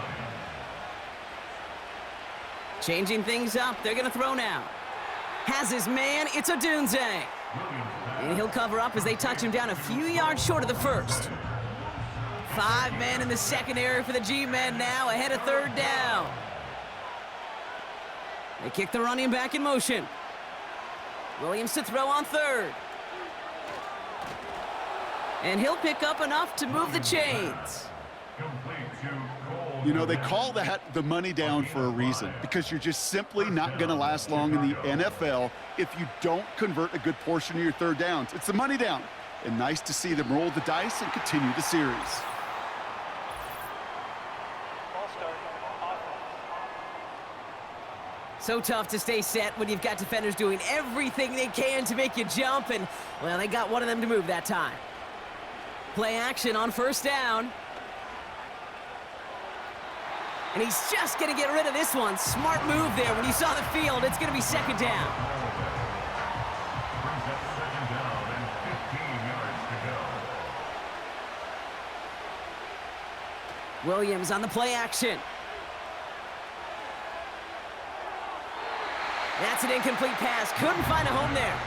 Changing things up. They're going to throw now. Has his man. It's Odunze. And he'll cover up as they touch him down a few yards short of the first. 5 men in the secondary for the G-men now ahead of 3rd down. They kick the running back in motion. Williams to throw on 3rd. And he'll pick up enough to move the chains. You know, they call that the money down for a reason, because you're just simply not going to last long in the NFL if you don't convert a good portion of your 3rd downs. It's the money down. And nice to see them roll the dice and continue the series. Ball start. Offense. So tough to stay set when you've got defenders doing everything they can to make you jump, and, well, they got one of them to move that time. Play action on first down. And he's just going to get rid of this one. Smart move there. When you saw the field, it's going to be second down. Brings up second down and 15 yards to go. Williams on the play action. That's an incomplete pass. Couldn't find a home there.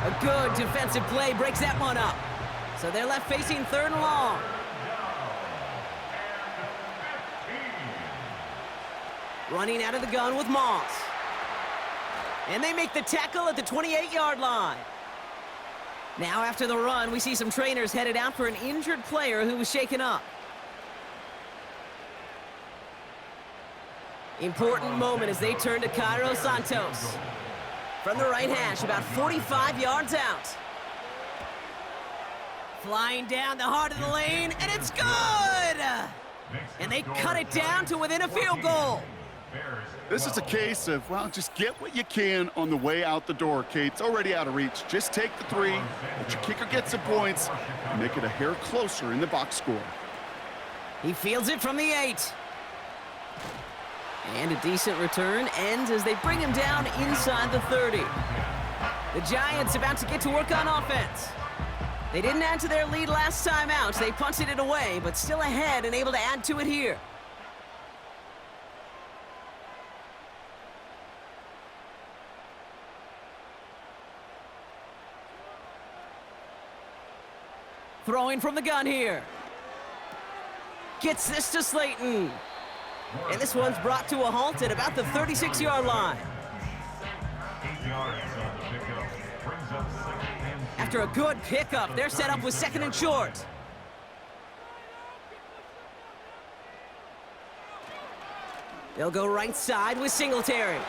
A good defensive play breaks that one up. So they're left facing third and long. Running out of the gun with Moss. And they make the tackle at the 28-yard line. Now after the run, we see some trainers headed out for an injured player who was shaken up. Important moment as they turn to Cairo Santos. From the right hash, about 45 yards out. Flying down the heart of the lane, and it's good! And they cut it down to within a field goal. This is a case of, well, just get what you can on the way out the door, Kate. It's already out of reach. Just take the 3, let your kicker get some points, and make it a hair closer in the box score. He fields it from the 8. And a decent return ends as they bring him down inside the 30. The Giants about to get to work on offense. They didn't add to their lead last time out. They punted it away, but still ahead and able to add to it here. Throwing from the gun here. Gets this to Slayton. And this one's brought to a halt at about the 36-yard line. 8 yards on the pickup. Brings up second and 2. After a good pickup, they're set up with second and short. They'll go right side with Singletary.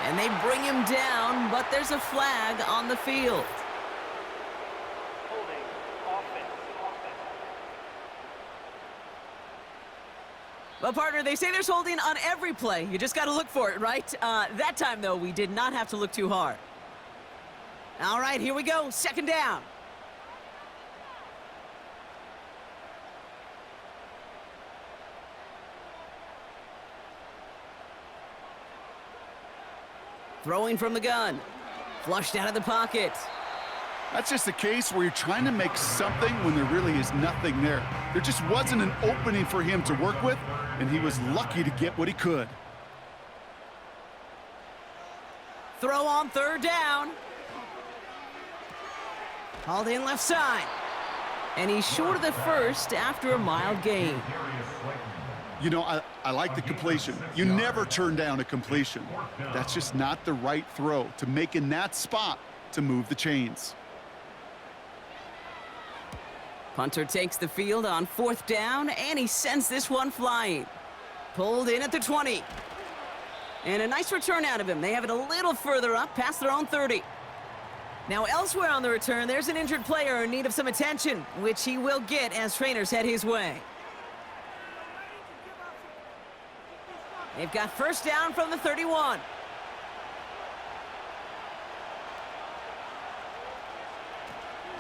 And they bring him down, but there's a flag on the field. Holding. Offense. Well, partner, they say there's holding on every play. You just got to look for it, right? That time, though, we did not have to look too hard. All right, here we go. Second down. Throwing from the gun. Flushed out of the pocket. That's just a case where you're trying to make something when there really is nothing there. There just wasn't an opening for him to work with, and he was lucky to get what he could. Throw on third down. Hauled in left side. And he's short of the first after a mild gain. You know, I like the completion. You never turn down a completion. That's just not the right throw to make in that spot to move the chains. Punter takes the field on fourth down, and he sends this one flying. Pulled in at the 20. And a nice return out of him. They have it a little further up, past their own 30. Now elsewhere on the return, there's an injured player in need of some attention, which he will get as trainers head his way. They've got first down from the 31.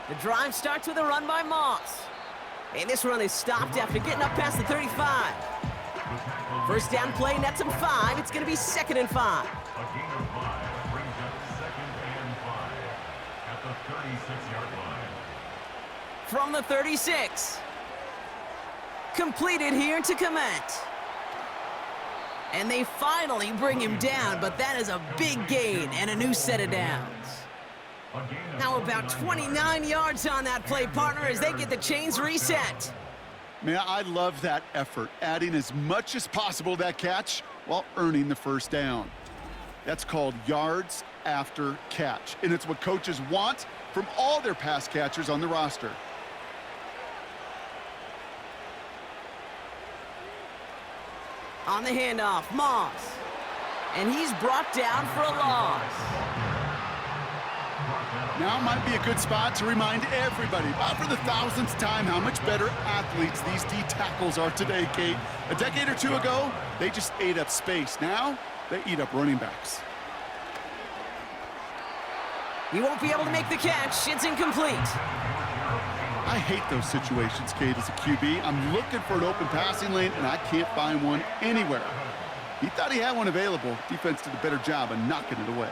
The drive starts with a run by Moss. And this run is stopped after getting up past the 35. First down play nets him 5. It's going to be second and 5. A gain of 5 brings up second and 5 at the 36-yard line. From the 36. Completed here to Komet. And they finally bring him down, but that is a big gain and a new set of downs. Now about 29 yards on that play, partner, as they get the chains reset. Man, I love that effort, adding as much as possible to that catch while earning the first down. That's called yards after catch, and it's what coaches want from all their pass catchers on the roster. On the handoff, Moss. And he's brought down for a loss. Now might be a good spot to remind everybody, about for the 1000th time, how much better athletes these D tackles are today, Kate. A decade or two ago, they just ate up space. Now, they eat up running backs. He won't be able to make the catch. It's incomplete. I I hate those situations, Kate, as a QB. I'm looking for an open passing lane, and I can't find one anywhere. He thought he had one available. Defense did a better job of knocking it away.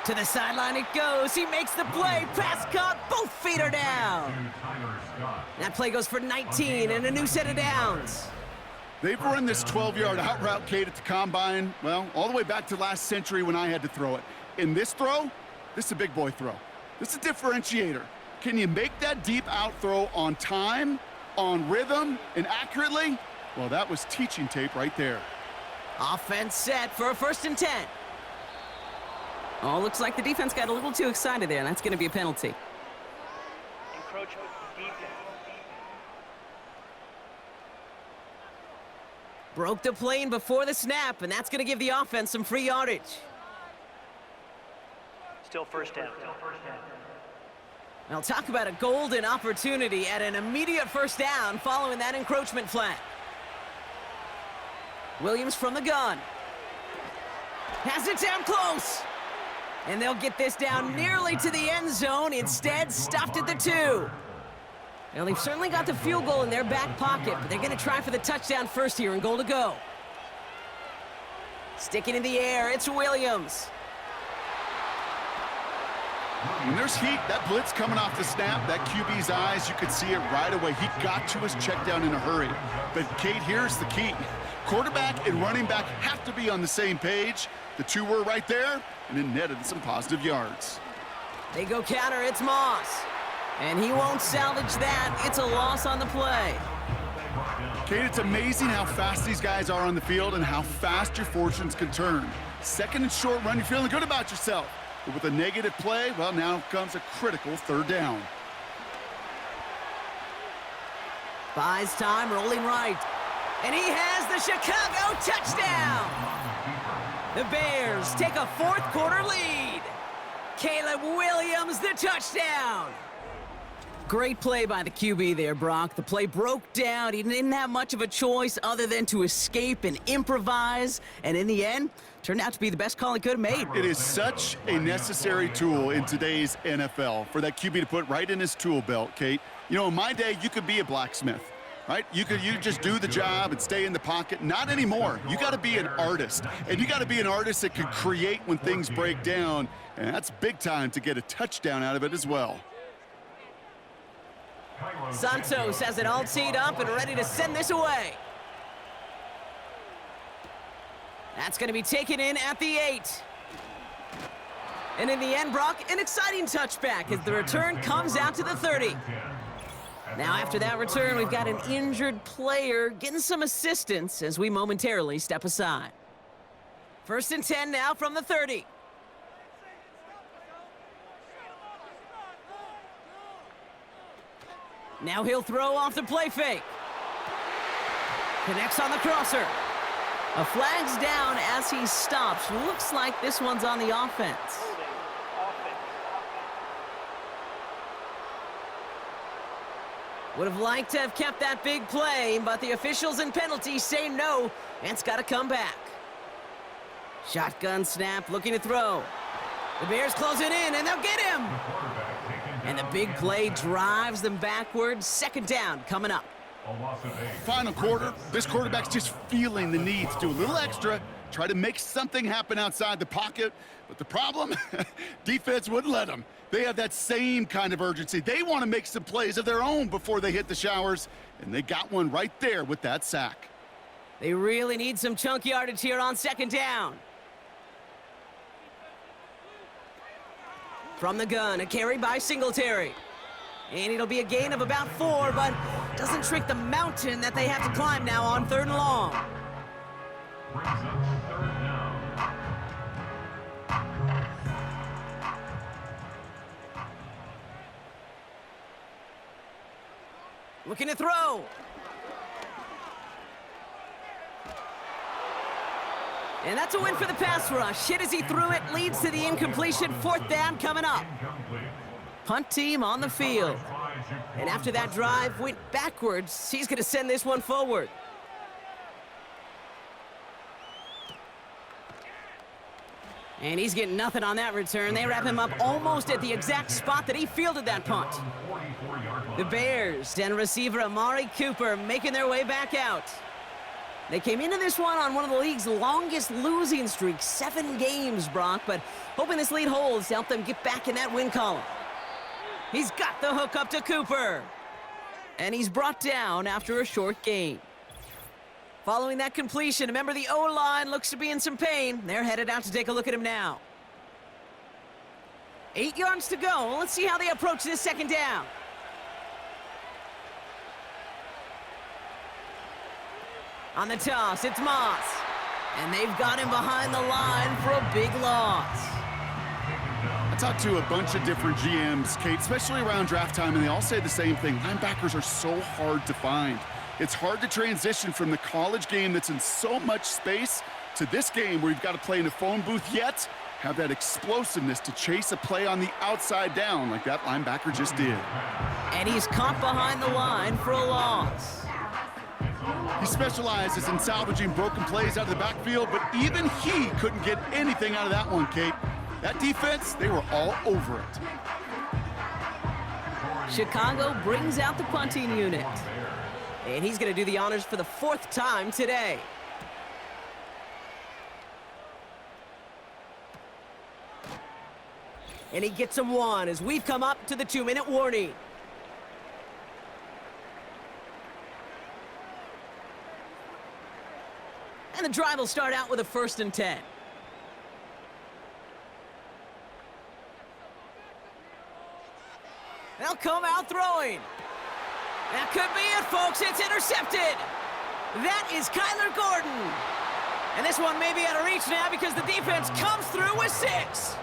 To the sideline it goes. He makes the play. Pass caught. Both feet are down. That play goes for 19 and a new set of downs. They've run this 12-yard out route, Kate, at the combine, well, all the way back to last century when I had to throw it. In this throw, this is a big boy throw. This is a differentiator. Can you make that deep out throw on time, on rhythm, and accurately? Well, that was teaching tape right there. Offense set for a 1st and 10. Oh, looks like the defense got a little too excited there, and that's going to be a penalty. Encroachment, defense. Broke the plane before the snap, and that's going to give the offense some free yardage. Still first down. Now talk about a golden opportunity at an immediate 1st down following that encroachment flag. Williams from the gun. Has it down close. And they'll get this down nearly to the end zone. Instead, stuffed at the 2. Now, they've certainly got the field goal in their back pocket, but they're going to try for the touchdown first here and goal to go. Sticking in the air, it's Williams. When there's heat, that blitz coming off the snap, that QB's eyes, you could see it right away. He got to his check down in a hurry. But, Kate, here's the key. Quarterback and running back have to be on the same page. The two were right there, and it netted some positive yards. They go counter, it's Moss. And he won't salvage that. It's a loss on the play. Kate, it's amazing how fast these guys are on the field and how fast your fortunes can turn. 2nd and short run, you're feeling good about yourself. But with a negative play, well, now comes a critical 3rd down. Buys time, rolling right. And he has the Chicago touchdown. The Bears take a 4th quarter lead. Caleb Williams, the touchdown. Great play by the QB there, Brock. The play broke down. He didn't have much of a choice other than to escape and improvise. And in the end, turned out to be the best call he could have made. It is such a necessary tool in today's NFL for that QB to put right in his tool belt, Kate. You know, in my day, you could be a blacksmith, right? You just do the job and stay in the pocket. Not anymore. You got to be an artist. And you got to be an artist that can create when things break down. And that's big time to get a touchdown out of it as well. Santos has it all teed up and ready to send this away. That's going to be taken in at the 8. And in the end, Brock, an exciting touchback as the return comes out to the 30. Now, after that return, we've got an injured player getting some assistance as we momentarily step aside. 1st and 10 now from the 30. Now he'll throw off the play fake. Connects on the crosser. A flag's down as he stops. Looks like this one's on the offense. Would have liked to have kept that big play, but the officials and penalties say no, and it's got to come back. Shotgun snap, looking to throw. The Bears close it in, and they'll get him. And the big play drives them backwards. 2nd down coming up. Final quarter, this quarterback's just feeling the need to do a little extra, try to make something happen outside the pocket. But the problem, defense wouldn't let them. They have that same kind of urgency. They want to make some plays of their own before they hit the showers, and they got one right there with that sack. They really need some chunk yardage here on 2nd down. From the gun, a carry by Singletary. And it'll be a gain of about 4, but doesn't shrink the mountain that they have to climb now on 3rd and long. Brings up 3rd down. Looking to throw. And that's a win for the pass rush. Hit as he threw it, leads to the incompletion. 4th down coming up. Punt team on the field. And after that drive went backwards, he's going to send this one forward. And he's getting nothing on that return. They wrap him up almost at the exact spot that he fielded that punt. The Bears and receiver Amari Cooper making their way back out. They came into this one on one of the league's longest losing streaks, 7 games, Brock, but hoping this lead holds to help them get back in that win column. He's got the hook up to Cooper. And he's brought down after a short gain. Following that completion, a member of the O-line looks to be in some pain. They're headed out to take a look at him now. 8 yards to go. Let's see how they approach this second down. On the toss, it's Moss. And they've got him behind the line for a big loss. I talked to a bunch of different GMs, Kate, especially around draft time, and they all say the same thing. Linebackers are so hard to find. It's hard to transition from the college game that's in so much space to this game where you've got to play in a phone booth, yet have that explosiveness to chase a play on the outside down like that linebacker just did. And he's caught behind the line for a loss. He specializes in salvaging broken plays out of the backfield, but even he couldn't get anything out of that one, Kate. That defense, they were all over it. Chicago brings out the punting unit. And he's going to do the honors for the 4th time today. And he gets him one as we've come up to the 2-minute warning. And the drive will start out with a 1st and 10. They'll come out throwing. That could be it, folks. It's intercepted. That is Kyler Gordon. And this one may be out of reach now because the defense comes through with 6.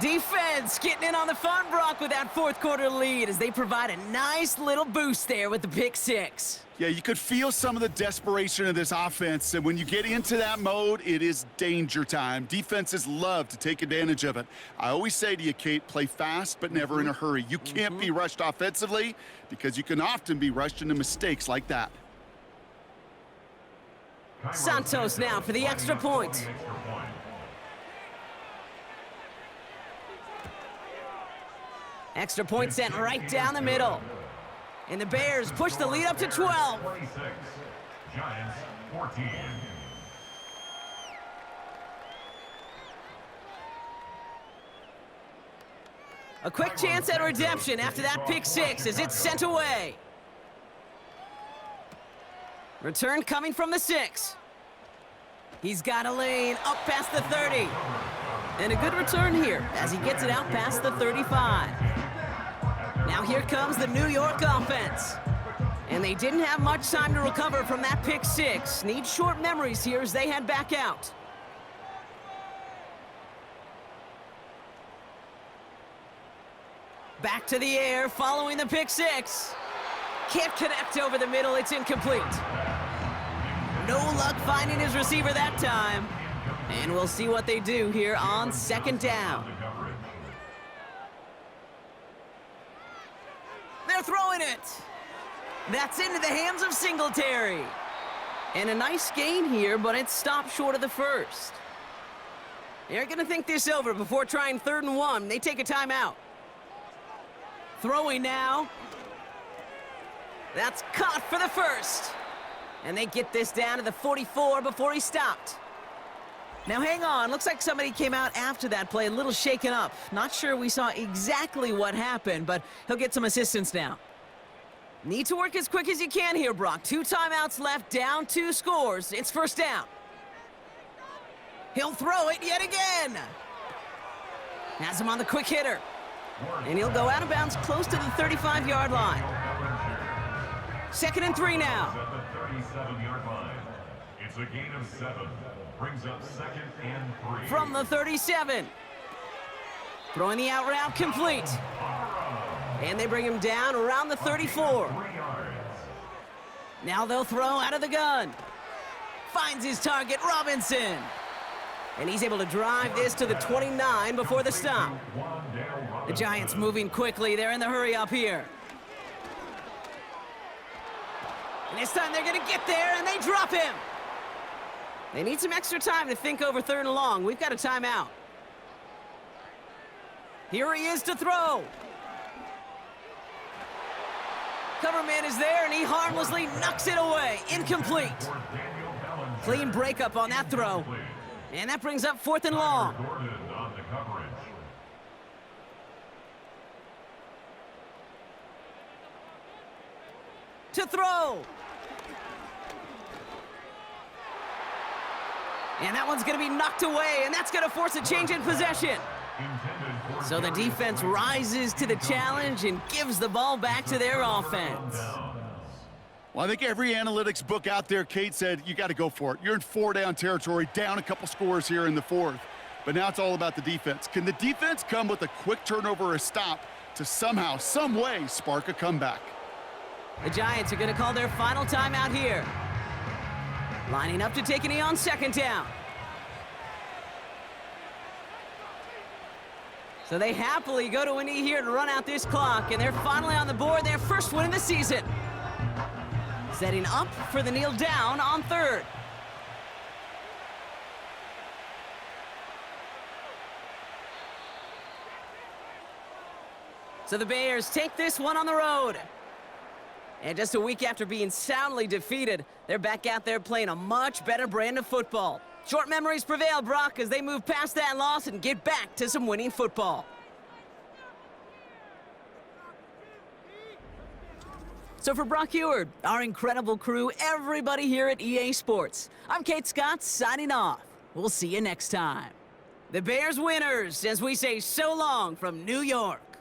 Defense getting in on the fun, Brock, with that 4th quarter lead as they provide a nice little boost there with the pick 6. Yeah, you could feel some of the desperation of this offense, and when you get into that mode, it is danger time. Defenses love to take advantage of it. I always say to you, Kate, play fast but never in a hurry. You can't be rushed offensively because you can often be rushed into mistakes like that. Santos now for the extra point. Extra point sent right down the middle. And the Bears push the lead up to 12. 26, Giants 14. A quick chance at redemption after that pick 6 as it's sent away. Return coming from the 6. He's got a lane up past the 30. And a good return here as he gets it out past the 35. Now here comes the New York offense. And they didn't have much time to recover from that pick 6. Need short memories here as they head back out. Back to the air following the pick 6. Can't connect over the middle, it's incomplete. No luck finding his receiver that time. And we'll see what they do here on 2nd down. They're throwing it. That's into the hands of Singletary. And a nice gain here, but it stopped short of the 1st. They're going to think this over before trying 3rd and 1. They take a timeout. Throwing now. That's caught for the 1st. And they get this down to the 44 before he stopped. Now hang on, looks like somebody came out after that play a little shaken up. Not sure we saw exactly what happened, but he'll get some assistance now. Need to work as quick as you can here, Brock. 2 timeouts left, down 2 scores. It's 1st down. He'll throw it yet again. Has him on the quick hitter. And he'll go out of bounds close to the 35-yard line. 2nd and 3 now. At the 37-yard line. It's a gain of 7. Brings up 2nd and 3. From the 37. Throwing the out route complete. And they bring him down around the 34. 3 yards. Now they'll throw out of the gun. Finds his target, Robinson. And he's able to drive this to the 29 before the stop. The Giants moving quickly. They're in the hurry up here. And this time they're going to get there, and they drop him. They need some extra time to think over 3rd and long. We've got a timeout. Here he is to throw. Cover man is there, and he harmlessly knocks it away. Incomplete. Clean breakup on that throw. And that brings up 4th and long. To throw. And that one's going to be knocked away, and that's going to force a change in possession. So the defense rises to the challenge and gives the ball back to their offense. Well, I think every analytics book out there, Kate, said you got to go for it. You're in 4-down territory, down a couple scores here in the 4th. But now it's all about the defense. Can the defense come with a quick turnover or a stop to somehow, some way, spark a comeback? The Giants are going to call their final timeout here. Lining up to take a knee on 2nd down. So they happily go to a knee here to run out this clock, and they're finally on the board, their first win of the season. Setting up for the kneel down on 3rd. So the Bears take this one on the road. And just a week after being soundly defeated, they're back out there playing a much better brand of football. Short memories prevail, Brock, as they move past that loss and get back to some winning football. So for Brock Huard, our incredible crew, everybody here at EA Sports, I'm Kate Scott signing off. We'll see you next time. The Bears winners, as we say so long from New York.